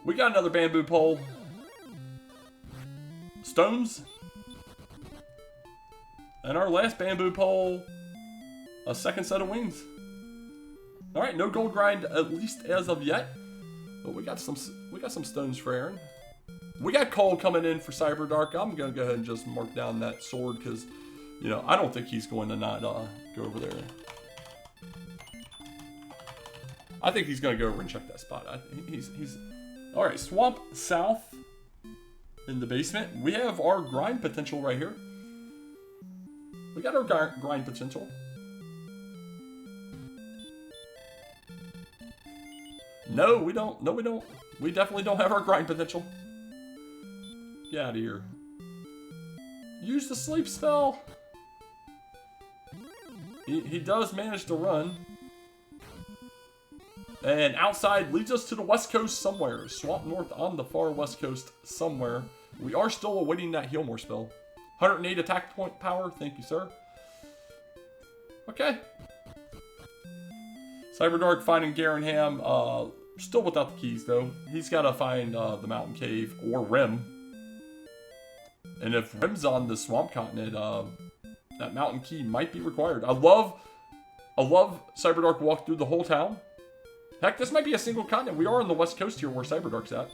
We got another bamboo pole. Stones. And our last bamboo pole, a second set of wings. Alright, no gold grind, at least as of yet. But we got some stones for Aaron. We got coal coming in for Cyberdark. I'm gonna go ahead and just mark down that sword because, you know, I don't think he's going to not go over there. I think he's gonna go over and check that spot. He's all right. Swamp South in the basement. We have our grind potential right here. We got our grind potential. No, we don't. No, we don't. We definitely don't have our grind potential. Get out of here. Use the sleep spell. He does manage to run. And outside leads us to the west coast somewhere. Swamp North on the far west coast somewhere. We are still awaiting that Healmore spell. 108 attack point power. Thank you, sir. Okay. Cyberdark finding Garanham. Still without the keys, though. He's got to find the mountain cave or Rim. And if Rim's on the swamp continent, that mountain key might be required. I love Cyberdark walk through the whole town. Heck, this might be a single continent. We are on the west coast here where Cyberdark's at.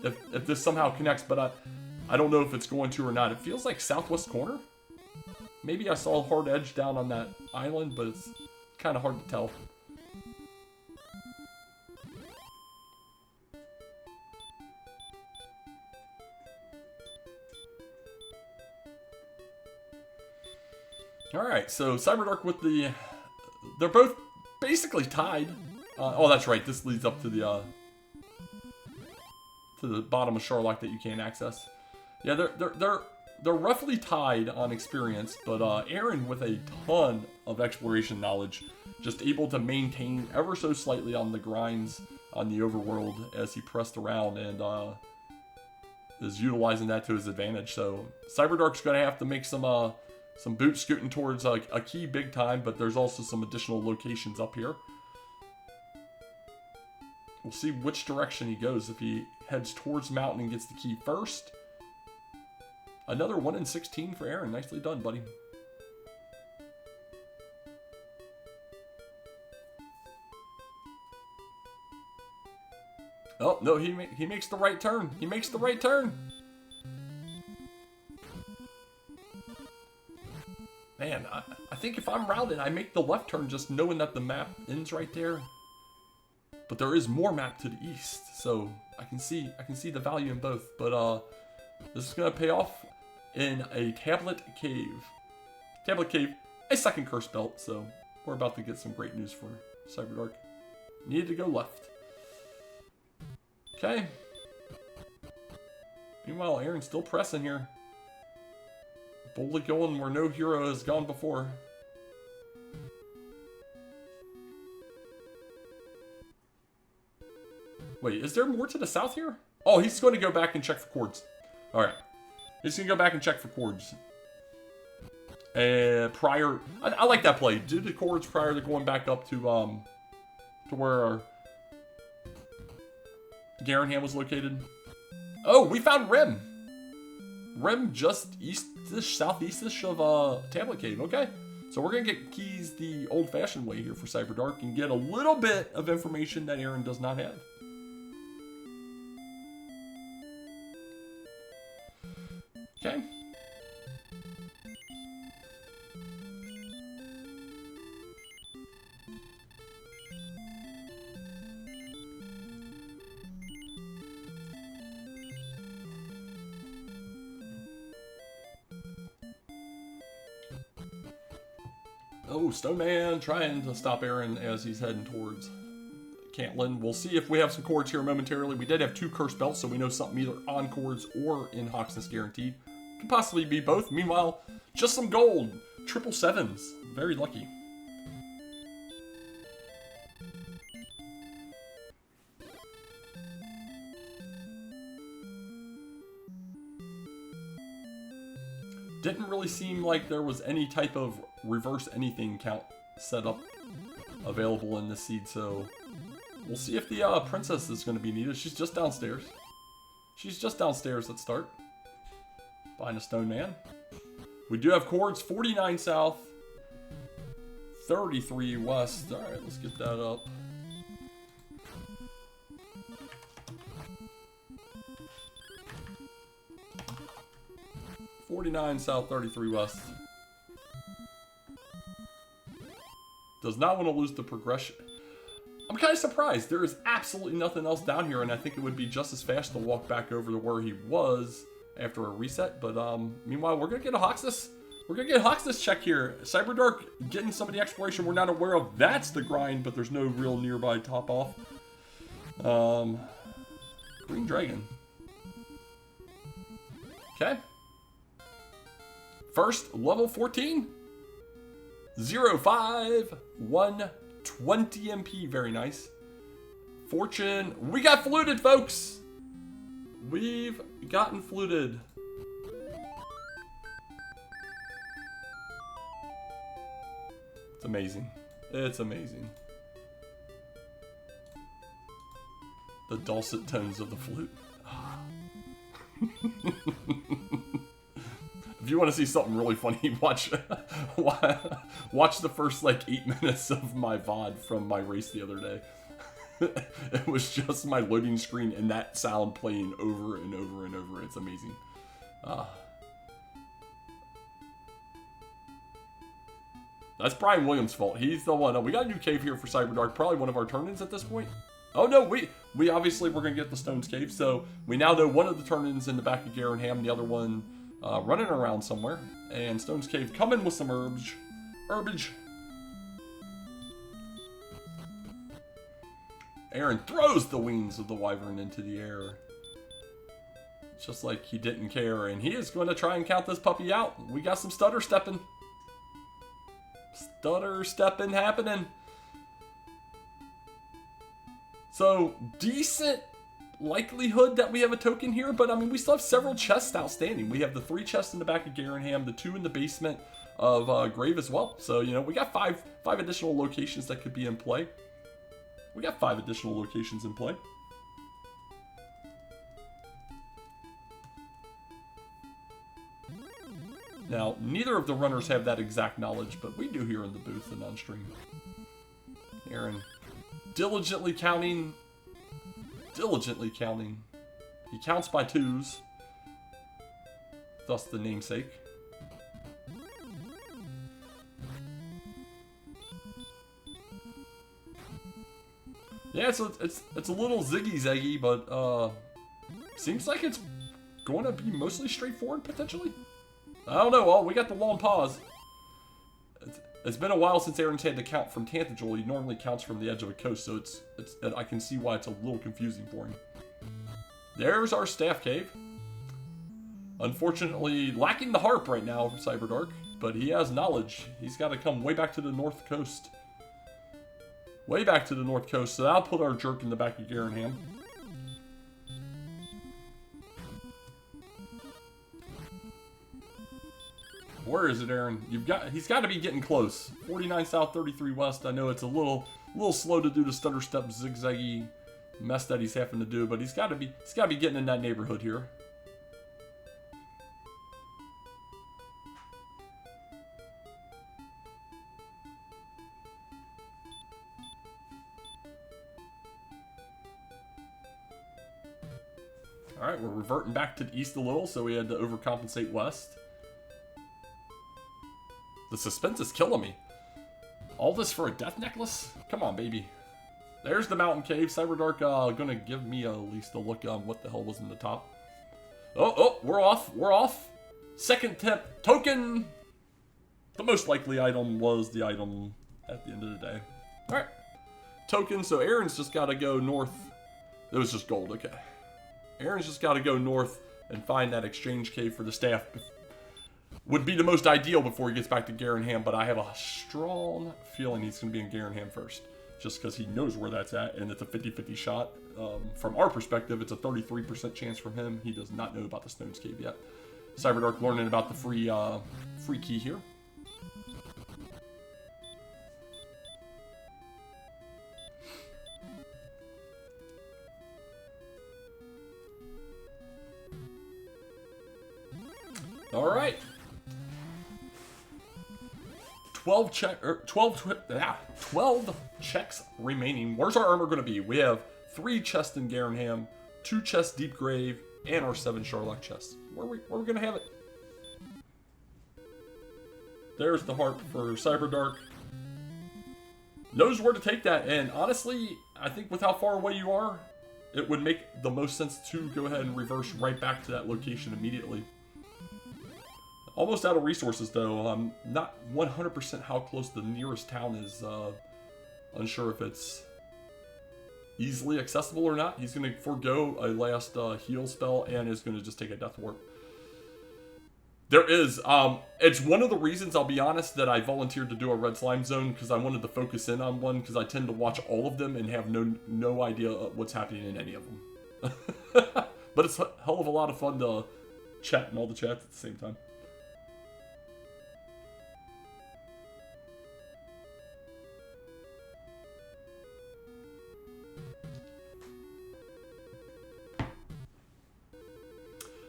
If this somehow connects, but I don't know if it's going to or not. It feels like southwest corner. Maybe I saw a hard edge down on that island, but it's kind of hard to tell. Alright, so Cyberdark with the... They're both basically tied. Oh, that's right. This leads up to the bottom of Sharlock that you can't access. Yeah, they're roughly tied on experience, but Aaron with a ton of exploration knowledge, just able to maintain ever so slightly on the grinds on the overworld as he pressed around and is utilizing that to his advantage. So Cyberdark's going to have to make some boot scooting towards a key big time, but there's also some additional locations up here. We'll see which direction he goes. If he heads towards mountain and gets the key first. Another 1 in 16 for Aaron. Nicely done, buddy. Oh, no, he makes the right turn. He makes the right turn. Man, I think if I'm routed, I make the left turn just knowing that the map ends right there. But there is more map to the east, so I can see the value in both. But this is gonna pay off in a tablet cave. Tablet cave, a second curse belt. So we're about to get some great news for Cyberdark. Needed to go left. Okay. Meanwhile, Aaron's still pressing here. Boldly going where no hero has gone before. Wait, is there more to the south here? Oh, he's going to go back and check for cords. Alright. He's going to go back and check for cords. Prior... I like that play. Do the cords prior to going back up to where Garenham was located. Oh, we found Rim. Rim just east-ish, southeast-ish of Tablet Cave. Okay. So we're going to get keys the old-fashioned way here for Cyberdark and get a little bit of information that Aaron does not have. Okay. Oh, Stoneman trying to stop Aaron as he's heading towards Cantlin. We'll see if we have some cords here momentarily. We did have 2 curse belts, so we know something either on cords or in Hawksness guaranteed. Could possibly be both. Meanwhile, just some gold. 777s. Very lucky. Didn't really seem like there was any type of reverse anything count set up available in this seed, so we'll see if the princess is going to be needed. She's just downstairs. She's just downstairs. Let's start. Behind a stone man. We do have cords. 49 south. 33 west. Alright, let's get that up. $49 south, 33 west. Does not want to lose the progression. I'm kind of surprised. There is absolutely nothing else down here, and I think it would be just as fast to walk back over to where he was after a reset. But meanwhile, we're gonna get a Hawksness. We're gonna get a Hawksness check here. Cyberdark getting some of the exploration we're not aware of. That's the grind, but there's no real nearby top off. Green Dragon. Okay. First, level 14. 05, 120 MP. Very nice. Fortune. We got fluted, folks. We've gotten fluted. It's amazing. It's amazing. The dulcet tones of the flute. If you want to see something really funny, watch the first like 8 minutes of my VOD from my race the other day. It was just my loading screen and that sound playing over and over and over. It's amazing. That's Brian Williams' fault. He's the one. We got a new cave here for Cyberdark. Probably one of our turn-ins at this point. Oh no, we obviously we're gonna get the Stones Cave. So we now know one of the turn-ins in the back of Garenham, the other one running around somewhere. And Stones Cave coming with some herbage. Aaron throws the wings of the wyvern into the air. Just like he didn't care. And he is going to try and count this puppy out. We got some stutter stepping. Stutter stepping happening. So, decent likelihood that we have a token here, but I mean, we still have several chests outstanding. We have the 3 chests in the back of Garenham, the 2 in the basement of Grave as well. So, you know, we got five additional locations that could be in play. We got 5 additional locations in play. Now, neither of the runners have that exact knowledge, but we do here in the booth and on stream. Aaron, diligently counting. He counts by 2s, thus the namesake. Yeah, it's a little ziggy-zaggy, but seems like it's going to be mostly straightforward, potentially. I don't know. Well, we got the long pause. It's been a while since Aaron's had to count from Tantagle. He normally counts from the edge of a coast, so I can see why it's a little confusing for him. There's our staff cave. Unfortunately, lacking the harp right now for Cyberdark, but he has knowledge. He's got to come way back to the north coast. Way back to the north coast, so that'll put our jerk in the back of Garenham. Where is it, Aaron? He's got to be getting close. 49 south, 33 west. I know it's a little slow to do the stutter step zigzaggy mess that he's having to do, but he's got to be getting in that neighborhood here. All right, we're reverting back to the east a little, so we had to overcompensate west. The suspense is killing me. All this for a death necklace? Come on, baby. There's the mountain cave. Cyberdark gonna give me at least a look on what the hell was in the top. Oh, we're off. We're off. Second attempt. Token. The most likely item was the item at the end of the day. All right. Token. So Aaron's just got to go north. It was just gold. Okay. Aaron's just got to go north and find that exchange cave for the staff. Would be the most ideal before he gets back to Garenham, but I have a strong feeling he's going to be in Garenham first. Just because he knows where that's at, and it's a 50-50 shot. From our perspective, it's a 33% chance from him. He does not know about the Stones Cave yet. Cyberdark learning about the free key here. All right. 12 checks remaining. Where's our armor going to be? We have 3 chests in Garenham, 2 chests Deep Grave, and our 7 Sharlock chests. Where we going to have it? There's the harp for Cyberdark. Knows where to take that, and honestly, I think with how far away you are, it would make the most sense to go ahead and reverse right back to that location immediately. Almost out of resources, though. I'm not 100% how close the nearest town is. Unsure if it's easily accessible or not. He's going to forego a last heal spell and is going to just take a death warp. There is. It's one of the reasons, I'll be honest, that I volunteered to do a red slime zone, because I wanted to focus in on one, because I tend to watch all of them and have no idea what's happening in any of them. But it's a hell of a lot of fun to chat in all the chats at the same time.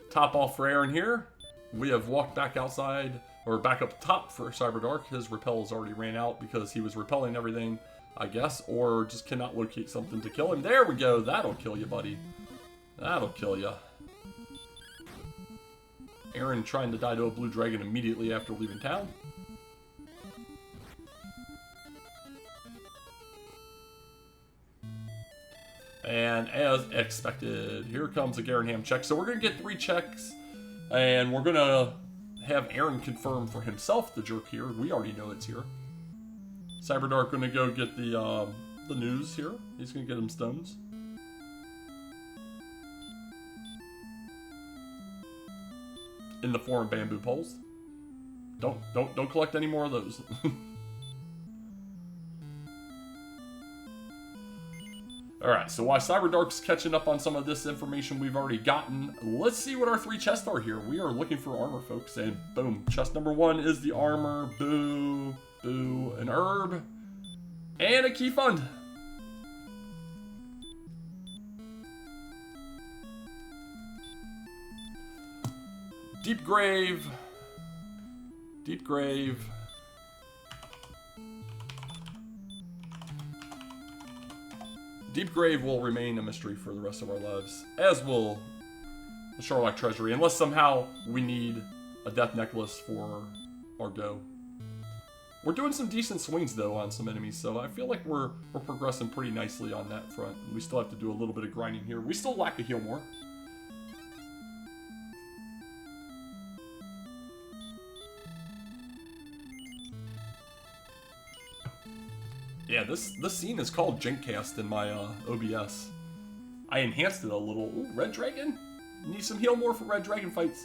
Top off for Aaron here. We have walked back outside, or back up top for Cyberdark. His repels already ran out because he was repelling everything, I guess, or just cannot locate something to kill him. There we go. That'll kill you, buddy. That'll kill you. Aaron trying to die to a blue dragon immediately after leaving town. And as expected, here comes a Garenham check. So we're going to get 3 checks, and we're going to have Aaron confirm for himself the jerk here. We already know it's here. Cyberdark going to go get the news here. He's going to get him stones. In the form of bamboo poles. Don't collect any more of those. Alright, so while Cyberdark's catching up on some of this information we've already gotten, let's see what our 3 chests are here. We are looking for armor, folks, and boom. Chest number 1 is the armor, boo, an herb, and a key fund. Deep Grave. Deep Grave will remain a mystery for the rest of our lives, as will the Sharlock Treasury, unless somehow we need a death necklace for our go. We're doing some decent swings, though, on some enemies, so I feel like we're progressing pretty nicely on that front. We still have to do a little bit of grinding here. We still lack a heal more. Yeah, this scene is called Jinkcast in my OBS. I enhanced it a little. Ooh, Red Dragon? Need some heal more for Red Dragon fights.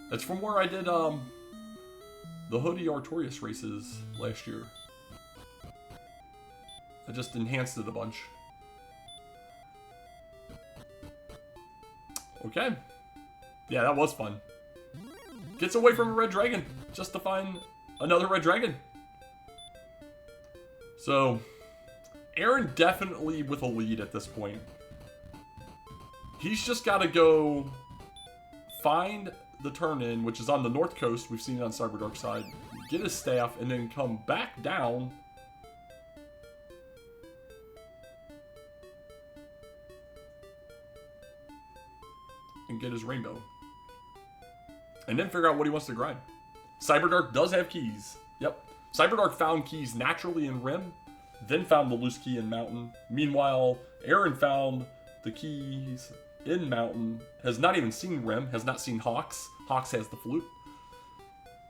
That's from where I did the Hoodie Artorias races last year. I just enhanced it a bunch. Okay. Yeah, that was fun. Gets away from a Red Dragon just to find another Red Dragon. So, Aaron definitely with a lead at this point. He's just got to go find the turn-in, which is on the north coast. We've seen it on Cyberdark side. Get his staff, and then come back down. And get his rainbow. And then figure out what he wants to grind. Cyberdark does have keys. Yep. Cyberdark found keys naturally in Rim, then found the loose key in Mountain. Meanwhile, Aaron found the keys in Mountain, has not even seen Rim, has not seen Hawks. Hawks has the flute.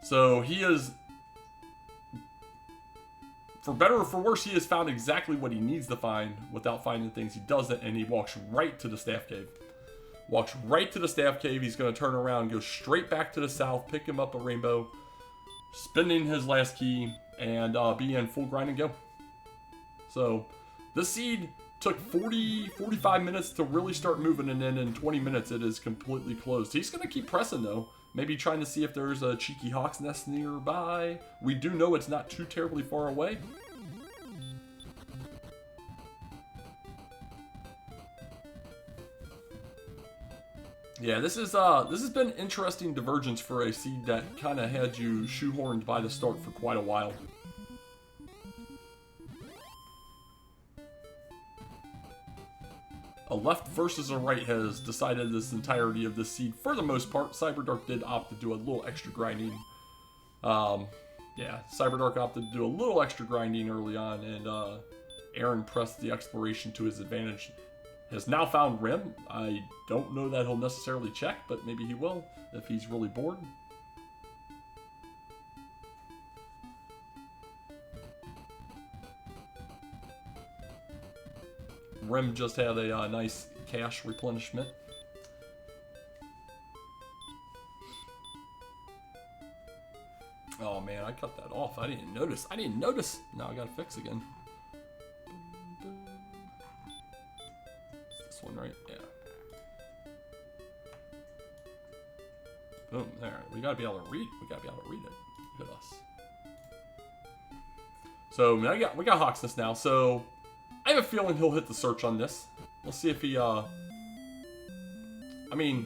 So he is, for better or for worse, he has found exactly what he needs to find without finding things. He does it, and he walks right to the staff cave. Walks right to the staff cave. He's going to turn around, go straight back to the south, pick him up a rainbow, spending his last key, and be in full grind and go. So, this seed took 45 minutes to really start moving, and then in 20 minutes it is completely closed. He's going to keep pressing, though. Maybe trying to see if there's a cheeky Hawk's Nest nearby. We do know it's not too terribly far away. Yeah, this has been interesting divergence for a seed that kind of had you shoehorned by the start for quite a while. A left versus a right has decided this entirety of this seed. For the most part, Cyberdark did opt to do a little extra grinding. Yeah, Cyberdark opted to do a little extra grinding early on, and Aaron pressed the exploration to his advantage. Has now found Rim. I don't know that he'll necessarily check, but maybe he will if he's really bored. Rim just had a nice cash replenishment. Oh man, I cut that off. I didn't notice. Now I gotta fix again. It's this one, right? Yeah. Boom, there. We gotta be able to read. We gotta be able to read it. Look at us. So we got Hawk's Nest now. So I have a feeling he'll hit the search on this. We'll see if he, I mean,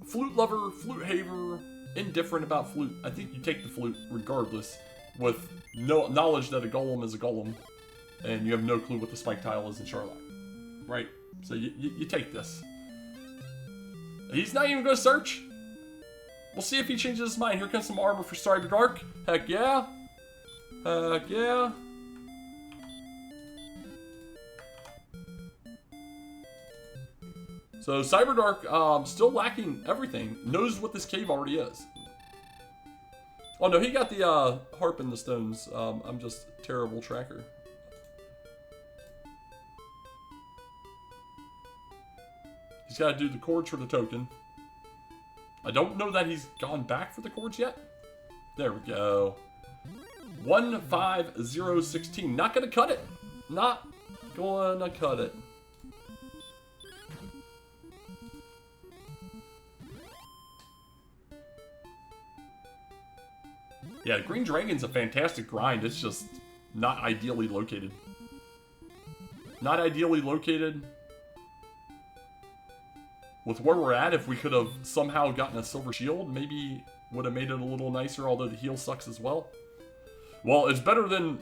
flute lover, flute haver, indifferent about flute. I think you take the flute regardless, with no knowledge that a golem is a golem, and you have no clue what the spike tile is in Charlotte. Right? So you take this. He's not even going to search. We'll see if he changes his mind. Here comes some armor for Cyberdark. Heck yeah. Heck yeah. So Cyberdark, still lacking everything. Knows what this cave already is. Oh no, he got the harp and the stones. I'm just a terrible tracker. He's got to do the chords for the token. I don't know that he's gone back for the chords yet. There we go. 15016. Not gonna cut it. Not gonna cut it. Yeah, Green Dragon's a fantastic grind. It's just not ideally located. Not ideally located. With where we're at, if we could have somehow gotten a silver shield, maybe would have made it a little nicer, although the heal sucks as well. Well, it's better than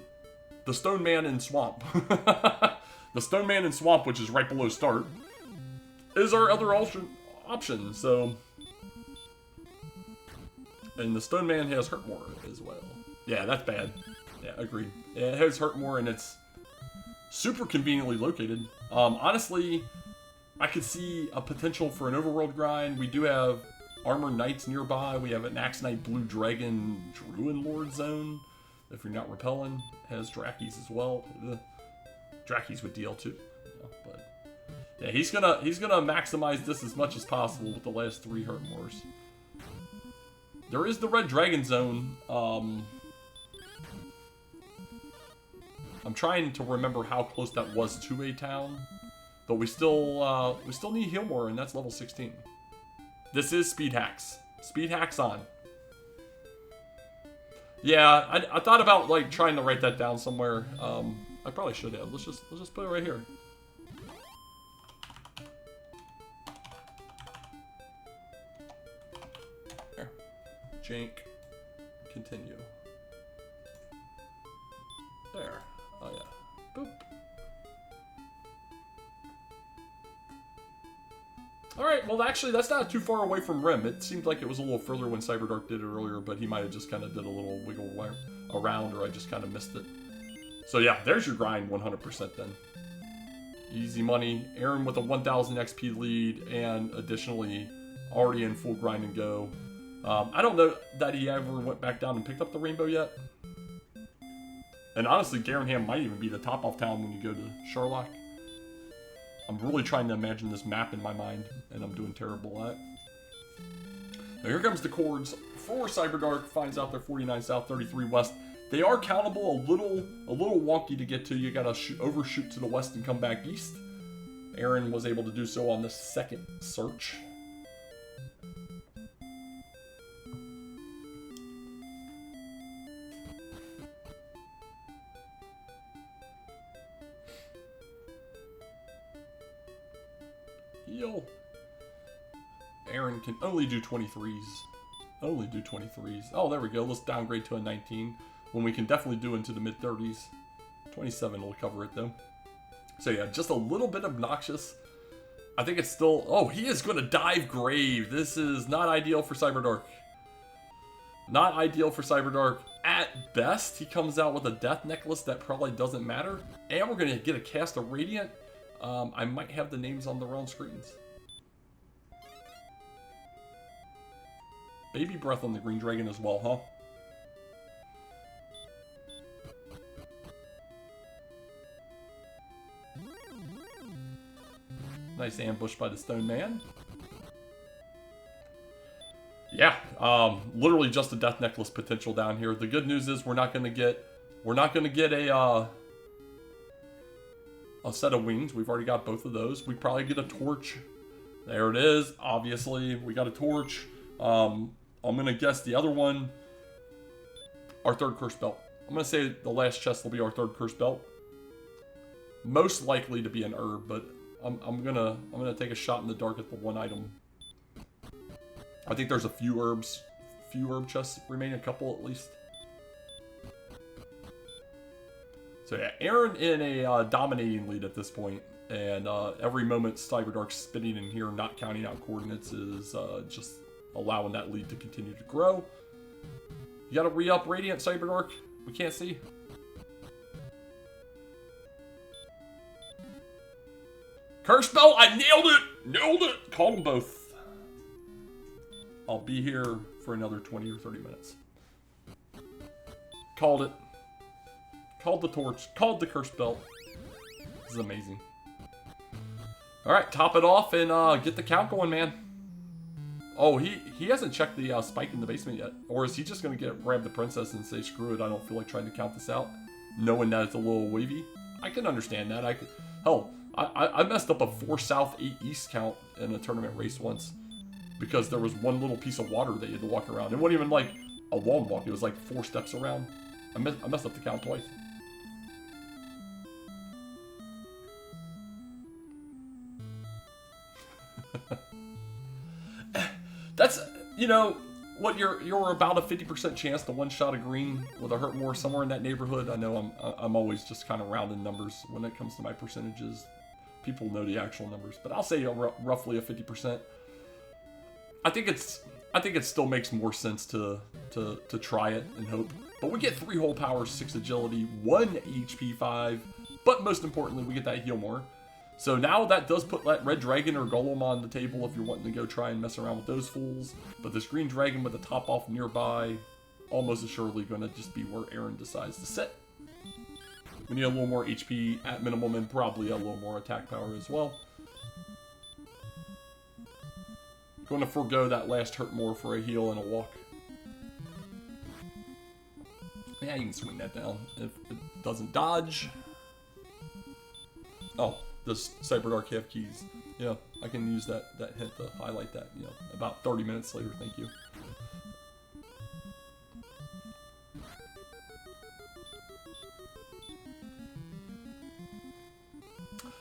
the Stone Man in Swamp. The Stone Man in Swamp, which is right below start, is our other option, so... And the Stone Man has hurt more as well. Yeah, that's bad. Yeah, agreed. Yeah, it has hurt more, and it's super conveniently located. Honestly, I could see a potential for an overworld grind. We do have Armor Knights nearby. We have an Axe Knight Blue Dragon Druid Lord zone. If you're not repelling, has Drakes as well. Drakes with DL too. Yeah, but yeah, he's gonna maximize this as much as possible with the last 3 hurt mores. There is the Red Dragon zone. I'm trying to remember how close that was to a town, but we still need Healmore, and that's level 16. This is speed hacks. Speed hacks on. Yeah, I thought about like trying to write that down somewhere. I probably should have. Let's just put it right here. There. Jank. Continue. There. Oh yeah. Boop. Alright, well actually that's not too far away from Rim. It seemed like it was a little further when Cyberdark did it earlier, but he might have just kind of did a little wiggle around, or I just kind of missed it. So yeah, there's your grind 100% then. Easy money. Aaron with a 1000 XP lead, and additionally already in full grind and go. I don't know that he ever went back down and picked up the rainbow yet. And honestly, Garenham might even be the top off town when you go to Sherlock. I'm really trying to imagine this map in my mind, and I'm doing terrible at it. Now here comes the chords for Cyberdark. Finds out they're 49 south, 33 west. They are countable, a little wonky to get to. You gotta overshoot to the west and come back east. Aaron was able to do so on the second search. Heal. Aaron can only do 23s. Only do 23s. Oh, there we go. Let's downgrade to a 19. When we can definitely do into the mid-30s. 27 will cover it, though. So yeah, just a little bit obnoxious. I think it's still... Oh, he is going to dive grave. This is not ideal for Cyberdark. Not ideal for Cyberdark. At best, he comes out with a death necklace that probably doesn't matter. And we're going to get a cast of Radiant. I might have the names on the wrong screens. Baby Breath on the Green Dragon as well, huh? Nice ambush by the Stone Man. Yeah, literally just a death necklace potential down here. The good news is we're not gonna get a set of wings. We've already got both of those. We probably get a torch. There it is. Obviously, we got a torch. I'm gonna guess the other one, our third curse belt. I'm gonna say the last chest will be our third curse belt. Most likely to be an herb, but I'm gonna take a shot in the dark at the one item. I think there's a few herb chests remaining, a couple at least. So yeah, Aaron in a dominating lead at this point, and every moment Cyberdark's spinning in here, not counting out coordinates, is just allowing that lead to continue to grow. You gotta re-up Radiant, Cyberdark. We can't see. Curse Belt, I nailed it! Nailed it! Called them both. I'll be here for another 20 or 30 minutes. Called it. Called the torch. Called the curse belt. This is amazing. Alright, top it off and get the count going, man. Oh, he hasn't checked the spike in the basement yet. Or is he just going to grab the princess and say, screw it, I don't feel like trying to count this out? Knowing that it's a little wavy. I can understand that. Hell, I messed up a 4 south, 8 east count in a tournament race once. Because there was one little piece of water that you had to walk around. It wasn't even like a long walk. It was like 4 steps around. I messed up the count twice. That's, you know, what you're about a 50% chance to one-shot a green with a hurt more somewhere in that neighborhood. I know I'm always just kind of rounding numbers when it comes to my percentages. People know the actual numbers, but I'll say roughly a 50%. I think it's I think it still makes more sense to try it and hope. But we get 3 whole power, 6 agility, 1 HP 5, but most importantly, we get that heal more. So now that does put that red dragon or golem on the table if you're wanting to go try and mess around with those fools. But this green dragon with the top off nearby, almost assuredly going to just be where Aaron decides to sit. We need a little more HP at minimum and probably a little more attack power as well. Going to forego that last hurt more for a heal and a walk. Yeah, you can swing that down if it doesn't dodge. Oh, does Cyberdark have keys? Yeah, I can use that hint to highlight that, you know, about 30 minutes later, thank you.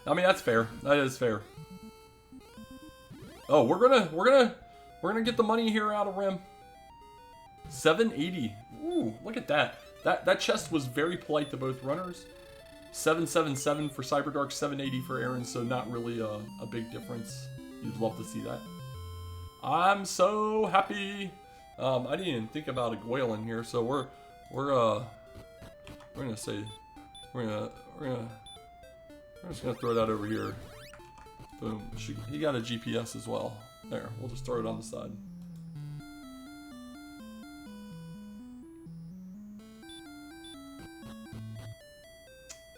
I mean, that's fair. That is fair. Oh, we're gonna get the money here out of Rim. 780. Ooh, look at that. That chest was very polite to both runners. 777 for Cyberdark, 780 for Aaron, so not really a big difference. You'd love to see that. I'm so happy. I didn't even think about a Goyle in here, so we're gonna say we're just gonna throw that over here. Boom. He got a GPS as well. There, we'll just throw it on the side.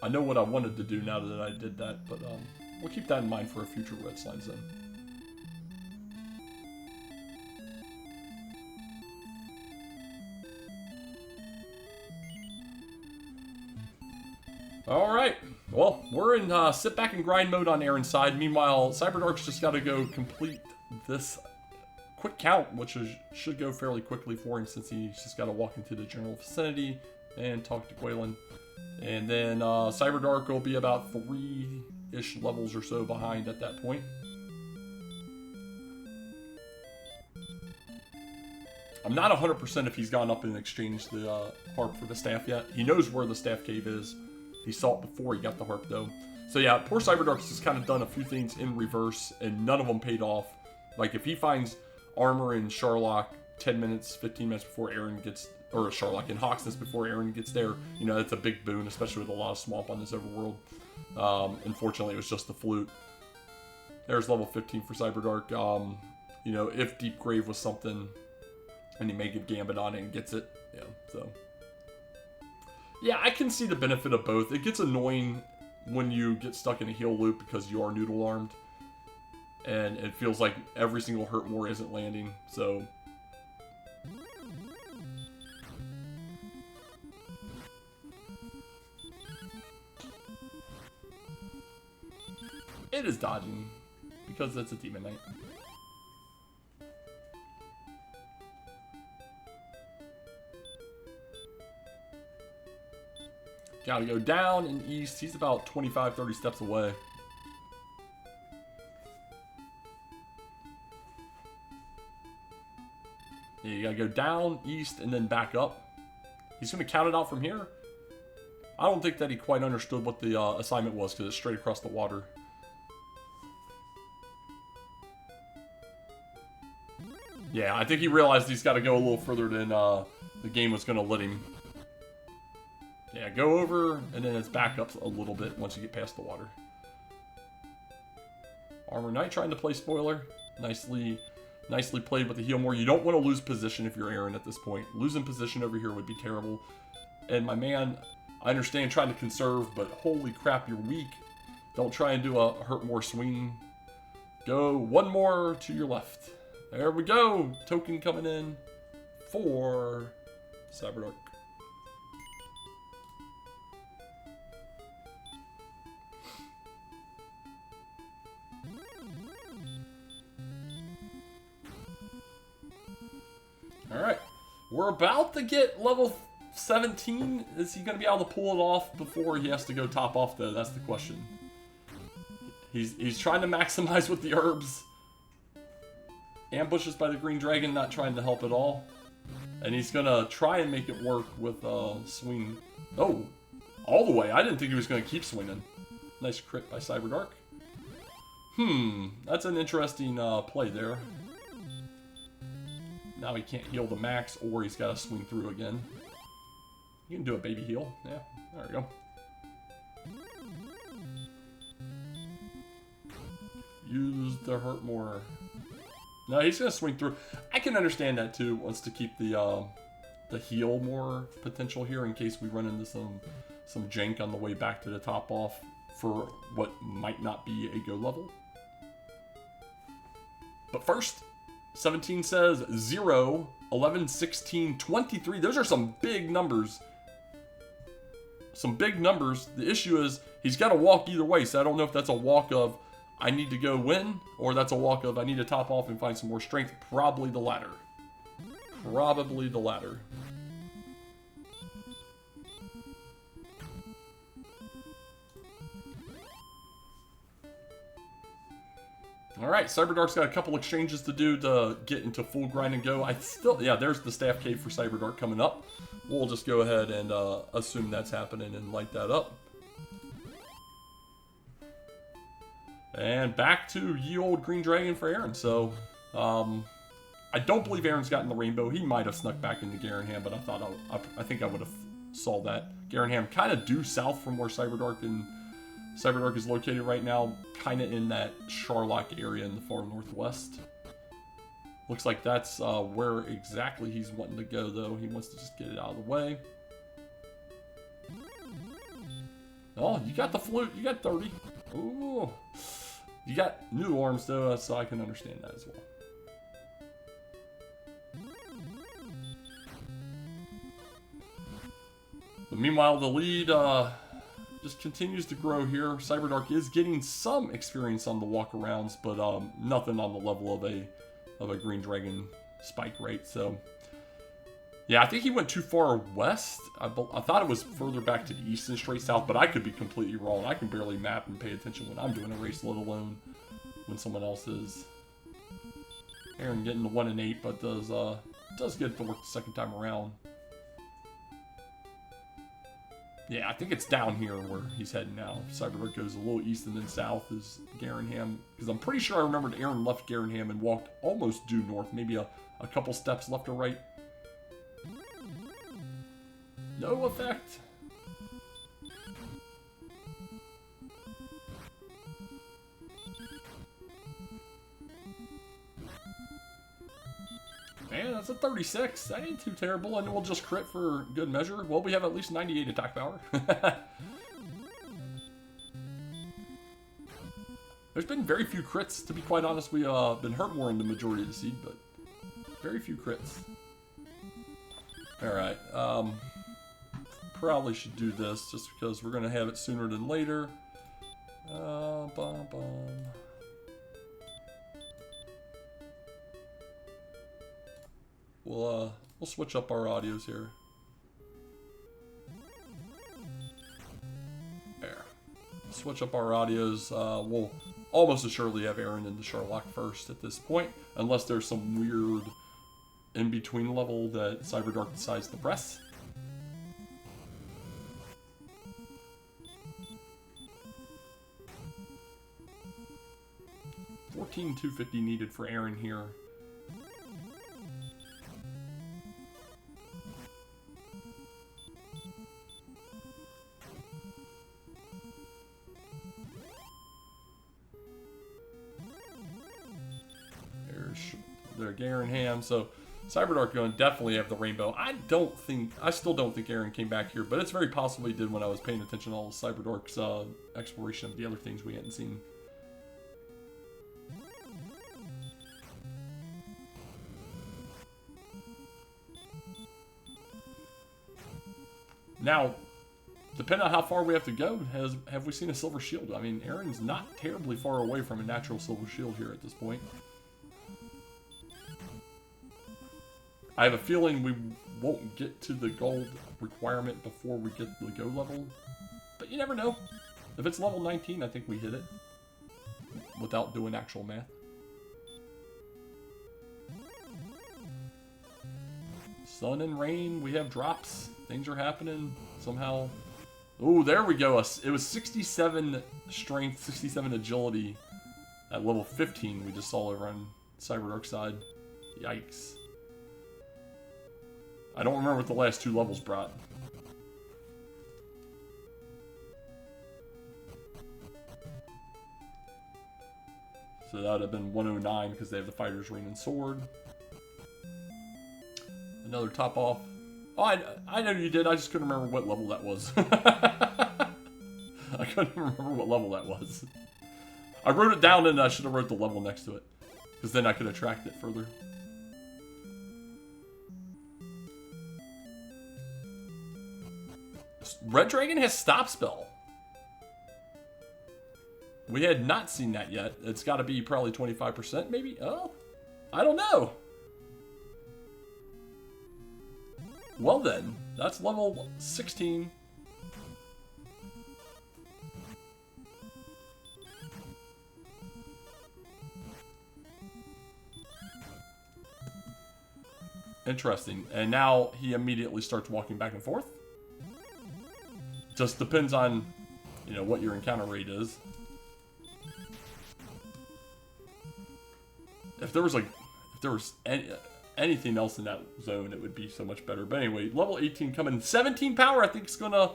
I know what I wanted to do now that I did that, but we'll keep that in mind for a future red slime zone. Alright, well, we're in sit back and grind mode on Aaron's side. Meanwhile, Cyberdark's just got to go complete this quick count, which should go fairly quickly for him since he's just got to walk into the general vicinity and talk to Quaylen. And then Cyberdark will be about 3-ish levels or so behind at that point. I'm not 100% if he's gone up and exchanged the harp for the staff yet. He knows where the staff cave is. He saw it before he got the harp, though. So yeah, poor Cyberdark's just kind of done a few things in reverse, and none of them paid off. Like, if he finds armor in Sharlock 10 minutes, 15 minutes before Aaron gets... Or Sharlock in Hawksness before Aaron gets there, you know, that's a big boon, especially with a lot of swamp on this overworld. Unfortunately, it was just the flute. There's level 15 for Cyberdark. You know, if Deep Grave was something, and he may get Gambit on it and gets it, yeah, so... Yeah, I can see the benefit of both. It gets annoying when you get stuck in a heal loop because you are noodle armed. And it feels like every single hurt more isn't landing, so... It is dodging, because it's a Demon Knight. Gotta go down and east. He's about 25-30 steps away. Yeah, you gotta go down, east, and then back up. He's gonna count it out from here. I don't think that he quite understood what the assignment was, because it's straight across the water. Yeah, I think he realized he's got to go a little further than the game was going to let him. Yeah, go over, and then it's back up a little bit once you get past the water. Armor Knight trying to play spoiler. Nicely played with the heal more. You don't want to lose position if you're Aaron at this point. Losing position over here would be terrible. And my man, I understand trying to conserve, but holy crap, you're weak. Don't try and do a hurt more swing. Go one more to your left. There we go. Token coming in for Cyberdark. Alright. We're about to get level 17. Is he going to be able to pull it off before he has to go top off, though? That's the question. He's trying to maximize with the herbs. Ambushes by the green dragon, not trying to help at all. And he's gonna try and make it work with swing. Oh, all the way. I didn't think he was gonna keep swinging. Nice crit by Cyberdark. That's an interesting play there. Now he can't heal the max, or he's got to swing through again. You can do a baby heal. Yeah, there we go. Use the hurt more. No, he's gonna swing through. I can understand that too. Wants to keep the heal more potential here in case we run into some jank on the way back to the top off for what might not be a go level. But first, 17 says 0, 11, 16, 23. Those are some big numbers. Some big numbers. The issue is he's got to walk either way, so I don't know if that's a walk of I need to go win, or that's a walk of I need to top off and find some more strength. Probably the latter. Probably the latter. Alright, Cyberdark's got a couple exchanges to do to get into full grind and go. Yeah, there's the staff cave for Cyberdark coming up. We'll just go ahead and assume that's happening and light that up. And back to ye old green dragon for Aaron. So, I don't believe Aaron's gotten the rainbow. He might have snuck back into Garenham, but I think I would have saw that. Garenham kind of due south from where Cyberdark is located right now, kind of in that Sharlock area in the far northwest. Looks like that's where exactly he's wanting to go, though. He wants to just get it out of the way. Oh, you got the flute. You got 30. Ooh. You got new arms, though, so I can understand that as well. But meanwhile, the lead just continues to grow here. Cyberdark is getting some experience on the walk-arounds, but nothing on the level of a Green Dragon spike rate. So, yeah, I think he went too far west. I thought it was further back to the east and straight south, but I could be completely wrong. I can barely map and pay attention when I'm doing a race, let alone when someone else is. Aaron getting the 1 and 8, but does get it to work the second time around. Yeah, I think it's down here where he's heading now. Cyberdark goes a little east and then south is Garenham. Because I'm pretty sure I remembered Aaron left Garenham and walked almost due north. Maybe a couple steps left or right. No effect. Man, that's a 36. That ain't too terrible, and we'll just crit for good measure. Well, we have at least 98 attack power. There's been very few crits, to be quite honest. We've been hurt more in the majority of the seed, but very few crits. Alright, probably should do this, just because we're going to have it sooner than later. We'll switch up our audios here. There. Switch up our audios. We'll almost assuredly have Aaron in the Sharlock first at this point, unless there's some weird in-between level that Cyberdark decides to press. $14,250 needed for Aaron here. There's Garenham, so Cyberdark going to definitely have the rainbow. I still don't think Aaron came back here, but it's very possible he did when I was paying attention to all of Cyberdark's exploration of the other things we hadn't seen. Now, depending on how far we have to go, have we seen a silver shield? I mean, Aaron's not terribly far away from a natural silver shield here at this point. I have a feeling we won't get to the gold requirement before we get the go level, but you never know. If it's level 19, I think we hit it without doing actual math. Sun and rain, we have drops. Things are happening somehow. Oh, there we go. It was 67 strength, 67 agility at level 15 we just saw over on Cyberdark side. Yikes. I don't remember what the last 2 levels brought. So that would have been 109 because they have the Fighter's Ring and Sword. Another top off. Oh, I know you did. I just couldn't remember what level that was. I couldn't remember what level that was. I wrote it down and I should have wrote the level next to it. Because then I could have tracked it further. Red Dragon has Stop Spell. We had not seen that yet. It's got to be probably 25%, maybe? Oh, I don't know. Well then, that's level 16. Interesting. And now he immediately starts walking back and forth. Just depends on, you know, what your encounter rate is. If there was anything else in that zone, it would be so much better. But anyway, level 18 coming, 17 power. I think is gonna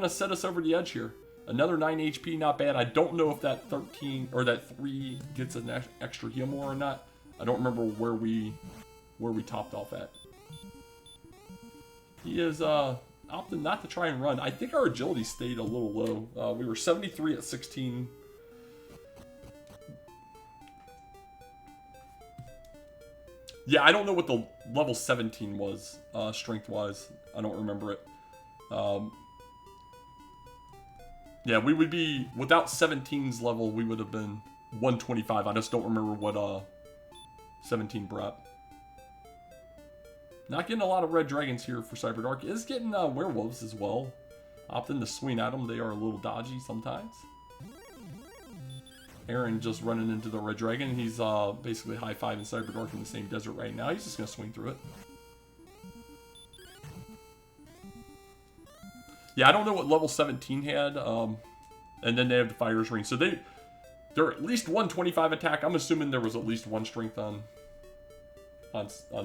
set us over the edge here. Another 9 HP, not bad. I don't know if that 13 or that 3 gets an extra heal more or not. I don't remember where we topped off at. He is opting not to try and run. I think our agility stayed a little low. We were 73 at 16. Yeah, I don't know what the level 17 was, strength-wise. I don't remember it. Yeah, we would be, without 17's level, we would have been 125. I just don't remember what 17 brought. Not getting a lot of red dragons here for Cyberdark. Is getting werewolves as well. Opting to swing at them. They are a little dodgy sometimes. Aaron just running into the red dragon. He's basically high-fiving Cyberdark in the same desert right now. He's just going to swing through it. Yeah, I don't know what level 17 had. And then they have the Fighter's Ring. So they're at least 125 attack. I'm assuming there was at least 1 strength on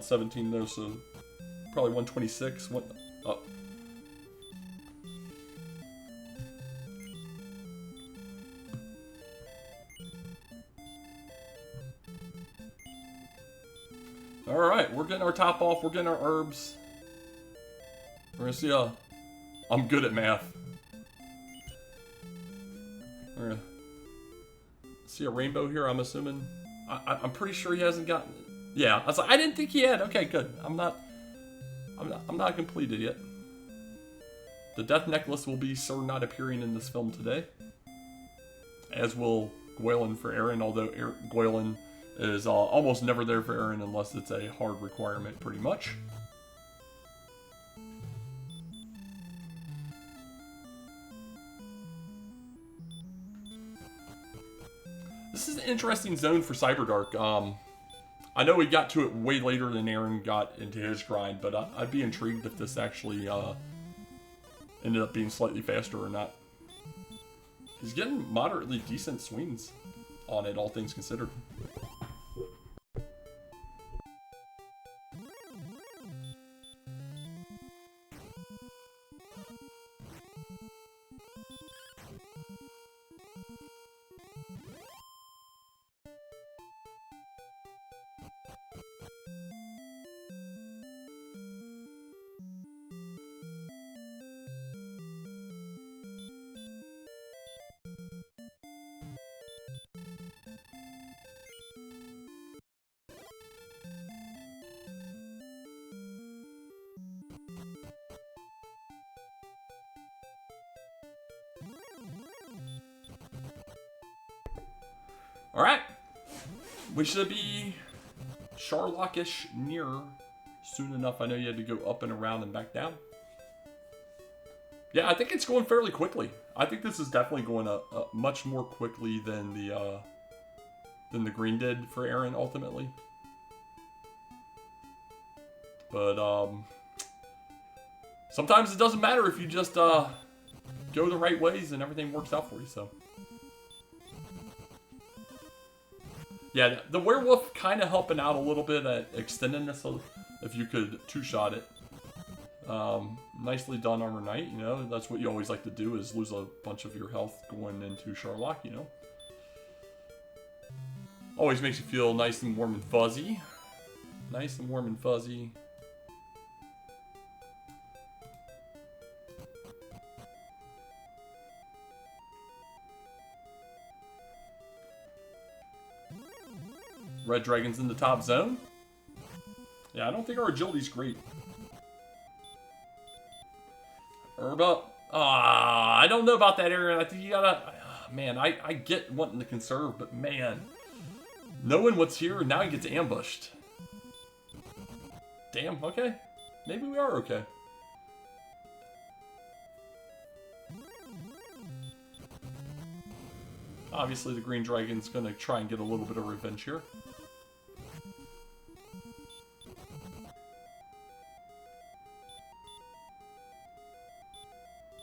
17 though, so probably 126. Oh. Alright, we're getting our top off, we're getting our herbs. We're gonna see I'm good at math. We're gonna see a rainbow here, I'm assuming. I'm pretty sure he hasn't gotten it. Yeah, I was like, I didn't think he had. Okay, good. I'm not completed yet. The death necklace will be Sir not appearing in this film today. As will Gwaelin for Aaron, although Gwaelin is almost never there for Aaron unless it's a hard requirement, pretty much. This is an interesting zone for Cyberdark. I know we got to it way later than Aaron got into his grind, but I'd be intrigued if this actually ended up being slightly faster or not. He's getting moderately decent swings on it, all things considered. Alright, we should be Sharlock-ish near soon enough. I know you had to go up and around and back down. Yeah, I think it's going fairly quickly. I think this is definitely going much more quickly than the green did for Aaron ultimately. But sometimes it doesn't matter if you just go the right ways and everything works out for you. So. Yeah, the werewolf kind of helping out a little bit at extending this if you could two-shot it. Nicely done, Armor Knight. You know, that's what you always like to do, is lose a bunch of your health going into Sherlock, you know. Always makes you feel nice and warm and fuzzy. Nice and warm and fuzzy. Red Dragon's in the top zone. Yeah, I don't think our agility's great. Herba. I don't know about that, Aaron. I think you gotta... man, I get wanting to conserve, but man... knowing what's here, now he gets ambushed. Damn, okay. Maybe we are okay. Obviously, the Green Dragon's gonna try and get a little bit of revenge here.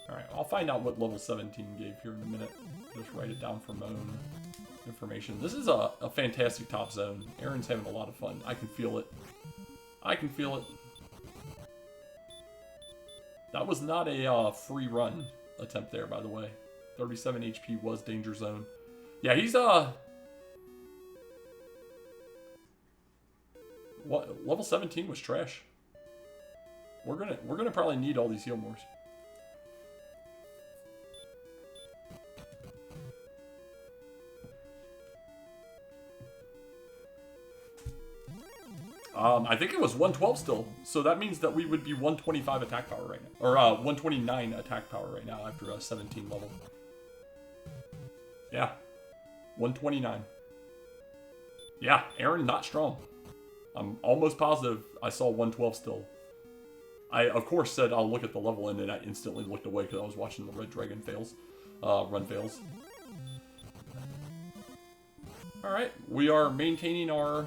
Alright, I'll find out what level 17 gave here in a minute. Just write it down for my own information. This is a fantastic top zone. Aaron's having a lot of fun. I can feel it. I can feel it. That was not a free run attempt there, by the way. 37 HP was danger zone. Yeah, he's what, level 17 was trash. We're gonna probably need all these heal mores. I think it was 112 still, so that means that we would be 125 attack power right now. Or 129 attack power right now after a 17 level. Yeah. 129. Yeah, Aaron not strong. I'm almost positive I saw 112 still. I, of course, said I'll look at the level, and then I instantly looked away because I was watching the Red Dragon run fails. Alright, we are maintaining our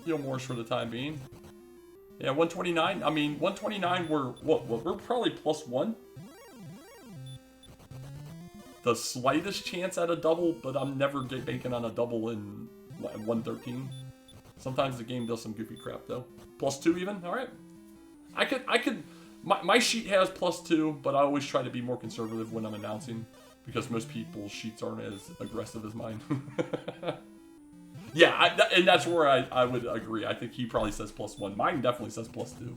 heal mores for the time being. Yeah, 129. I mean, 129, we're probably +1. The slightest chance at a double, but I'm never banking on a double in 113. Sometimes the game does some goofy crap though. +2 even. All right. I could. My sheet has +2, but I always try to be more conservative when I'm announcing because most people's sheets aren't as aggressive as mine. Yeah, and that's where I would agree. I think he probably says +1. Mine definitely says +2.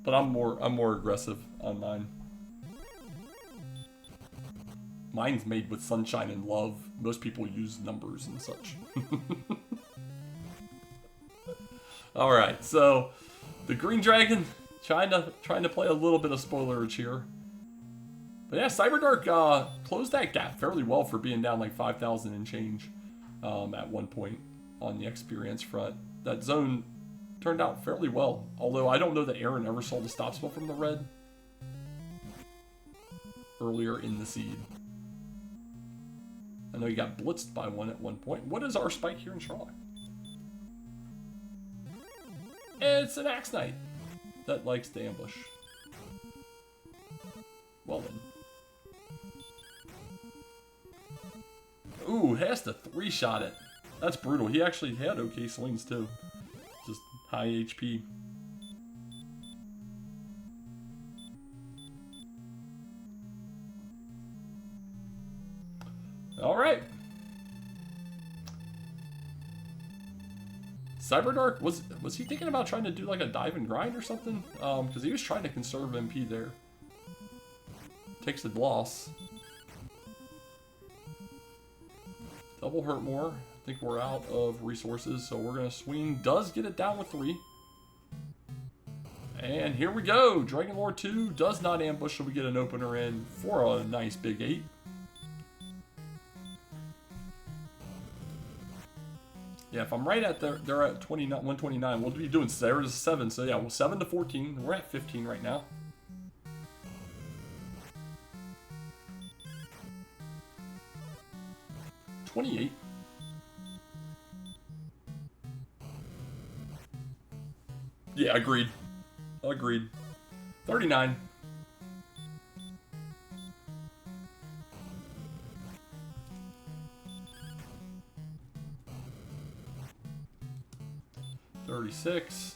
But I'm more aggressive on mine. Mine's made with sunshine and love. Most people use numbers and such. All right, so the Green Dragon trying to play a little bit of spoilerage here. But yeah, Cyberdark closed that gap fairly well for being down like 5,000 and change at one point on the experience front. That zone turned out fairly well, although I don't know that Aaron ever saw the stop spell from the red earlier in the seed. I know he got blitzed by one at one point. What is our spike here in Sherlock? It's an Axe Knight that likes to ambush. Well then. Ooh, has to 3-shot it. That's brutal. He actually had okay swings too. Just high HP. Alright. Cyberdark, was he thinking about trying to do like a dive and grind or something? Because he was trying to conserve MP there. Takes the loss. Double hurt more. I think we're out of resources, so we're going to swing. Does get it down with 3. And here we go. Dragon Lord 2 does not ambush, so we get an opener in for a nice big 8. Yeah, if I'm right at they're at 129. We'll be doing 0 to 7. So yeah, well, 7 to 14. We're at 15 right now. $28. Yeah, agreed. Agreed. 39. 36.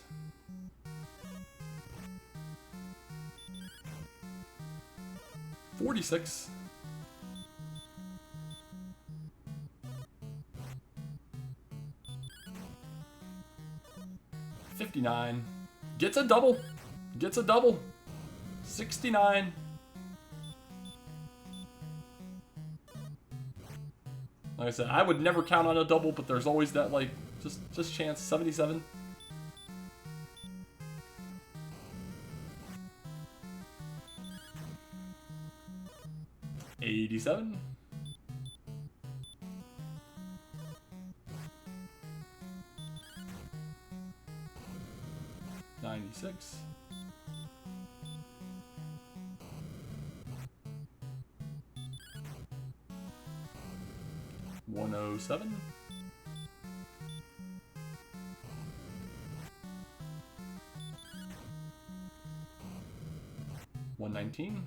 46. 59. Gets a double. Gets a double. 69. Like I said, I would never count on a double, but there's always that, like, just chance. 77. 87. 96. 107. 119.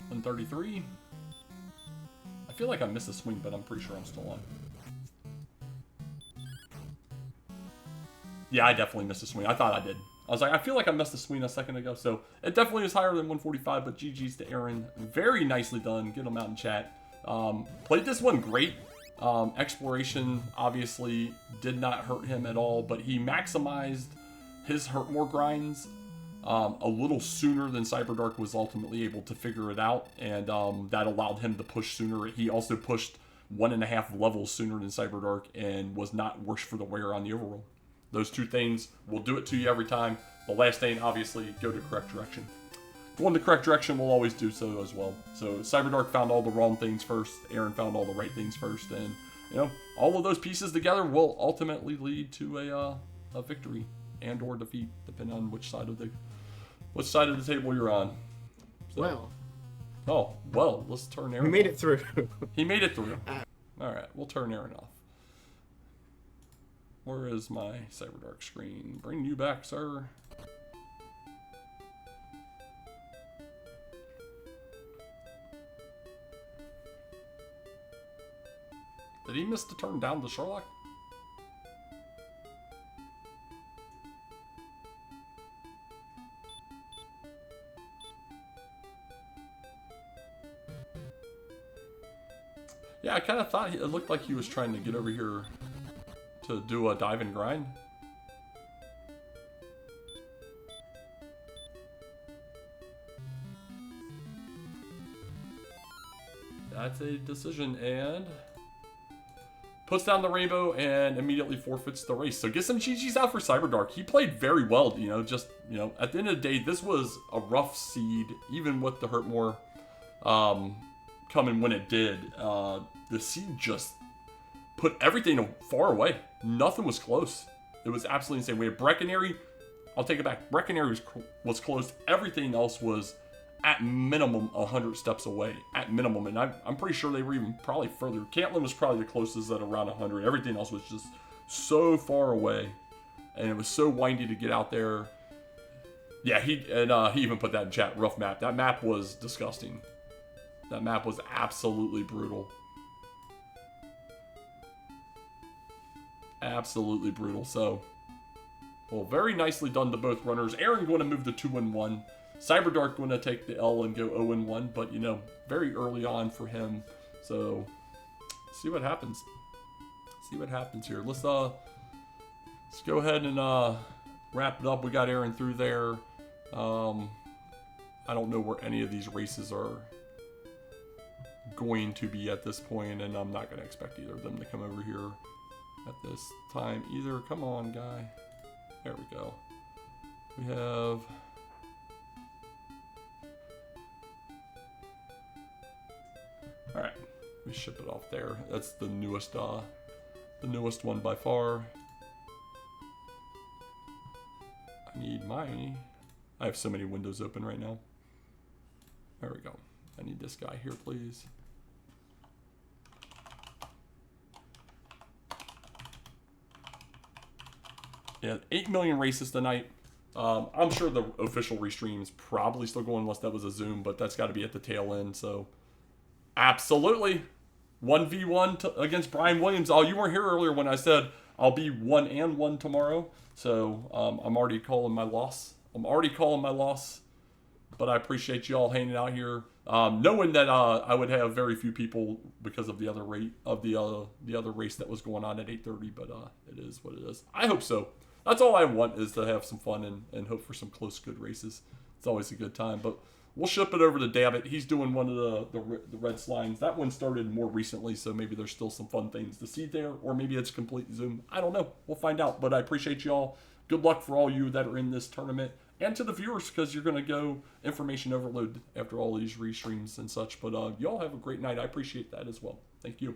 133. I feel like I missed a swing, but I'm pretty sure I'm still on. Yeah, I definitely missed a swing. I thought I did. I was like, I feel like I missed a swing a second ago, so it definitely was higher than 145, but GG's to Aaron. Very nicely done. Get him out in chat. Played this one great. Exploration obviously did not hurt him at all, but he maximized his hurt more grinds a little sooner than Cyberdark was ultimately able to figure it out, and that allowed him to push sooner. He also pushed 1.5 levels sooner than Cyberdark and was not worse for the wear on the overall. Those two things will do it to you every time. The last thing, obviously, go to correct direction. Go in the correct direction will always do so as well. So Cyberdark found all the wrong things first. Aaron found all the right things first, and you know, all of those pieces together will ultimately lead to a victory and or defeat, depending on which side of the table you're on. So, well, let's turn Aaron. We made it through. He made it through. All right, we'll turn Aaron off. Where is my Cyberdark screen? Bring you back, sir. Did he miss to turn down the Sherlock? Yeah, I kind of thought it looked like he was trying to get over here to do a dive and grind. That's a decision, and puts down the rainbow and immediately forfeits the race. So get some GG's out for Cyberdark. He played very well, you know, just, you know, at the end of the day, this was a rough seed, even with the Hurtmore coming when it did. The seed just put everything far away. Nothing was close. It was absolutely insane. We had Breckenary. I'll take it back. Breckenary was close. Everything else was at minimum 100 steps away. At minimum. And I'm pretty sure they were even probably further. Cantlin was probably the closest at around 100. Everything else was just so far away. And it was so windy to get out there. Yeah, he even put that in chat. Rough map. That map was disgusting. That map was absolutely brutal. Absolutely brutal. So, well, very nicely done to both runners. Aaron going to move to 2-1. Cyberdark going to take the L and go 0-1, but you know, very early on for him. So, see what happens. See what happens here. Let's go ahead and wrap it up. We got Aaron through there. I don't know where any of these races are going to be at this point, and I'm not going to expect either of them to come over here at this time either. Come on, guy. There we go. We have alright, we ship it off there. That's the newest one by far. I need I have so many windows open right now. There we go. I need this guy here, please. Yeah, 8 million races tonight. I'm sure the official restream is probably still going unless that was a Zoom, but that's got to be at the tail end. So Absolutely. 1v1 against Brian Williams. Oh, you weren't here earlier when I said I'll be 1-1 tomorrow. So I'm already calling my loss. But I appreciate you all hanging out here, knowing that I would have very few people because of the other race that was going on at 8:30. But it is what it is. I hope so. That's all I want, is to have some fun and hope for some close, good races. It's always a good time. But we'll ship it over to Dabbit. He's doing one of the red slimes. That one started more recently, so maybe there's still some fun things to see there, or maybe it's complete Zoom. I don't know. We'll find out. But I appreciate y'all. Good luck for all you that are in this tournament, and to the viewers, because you're going to go information overload after all these restreams and such. But y'all have a great night. I appreciate that as well. Thank you.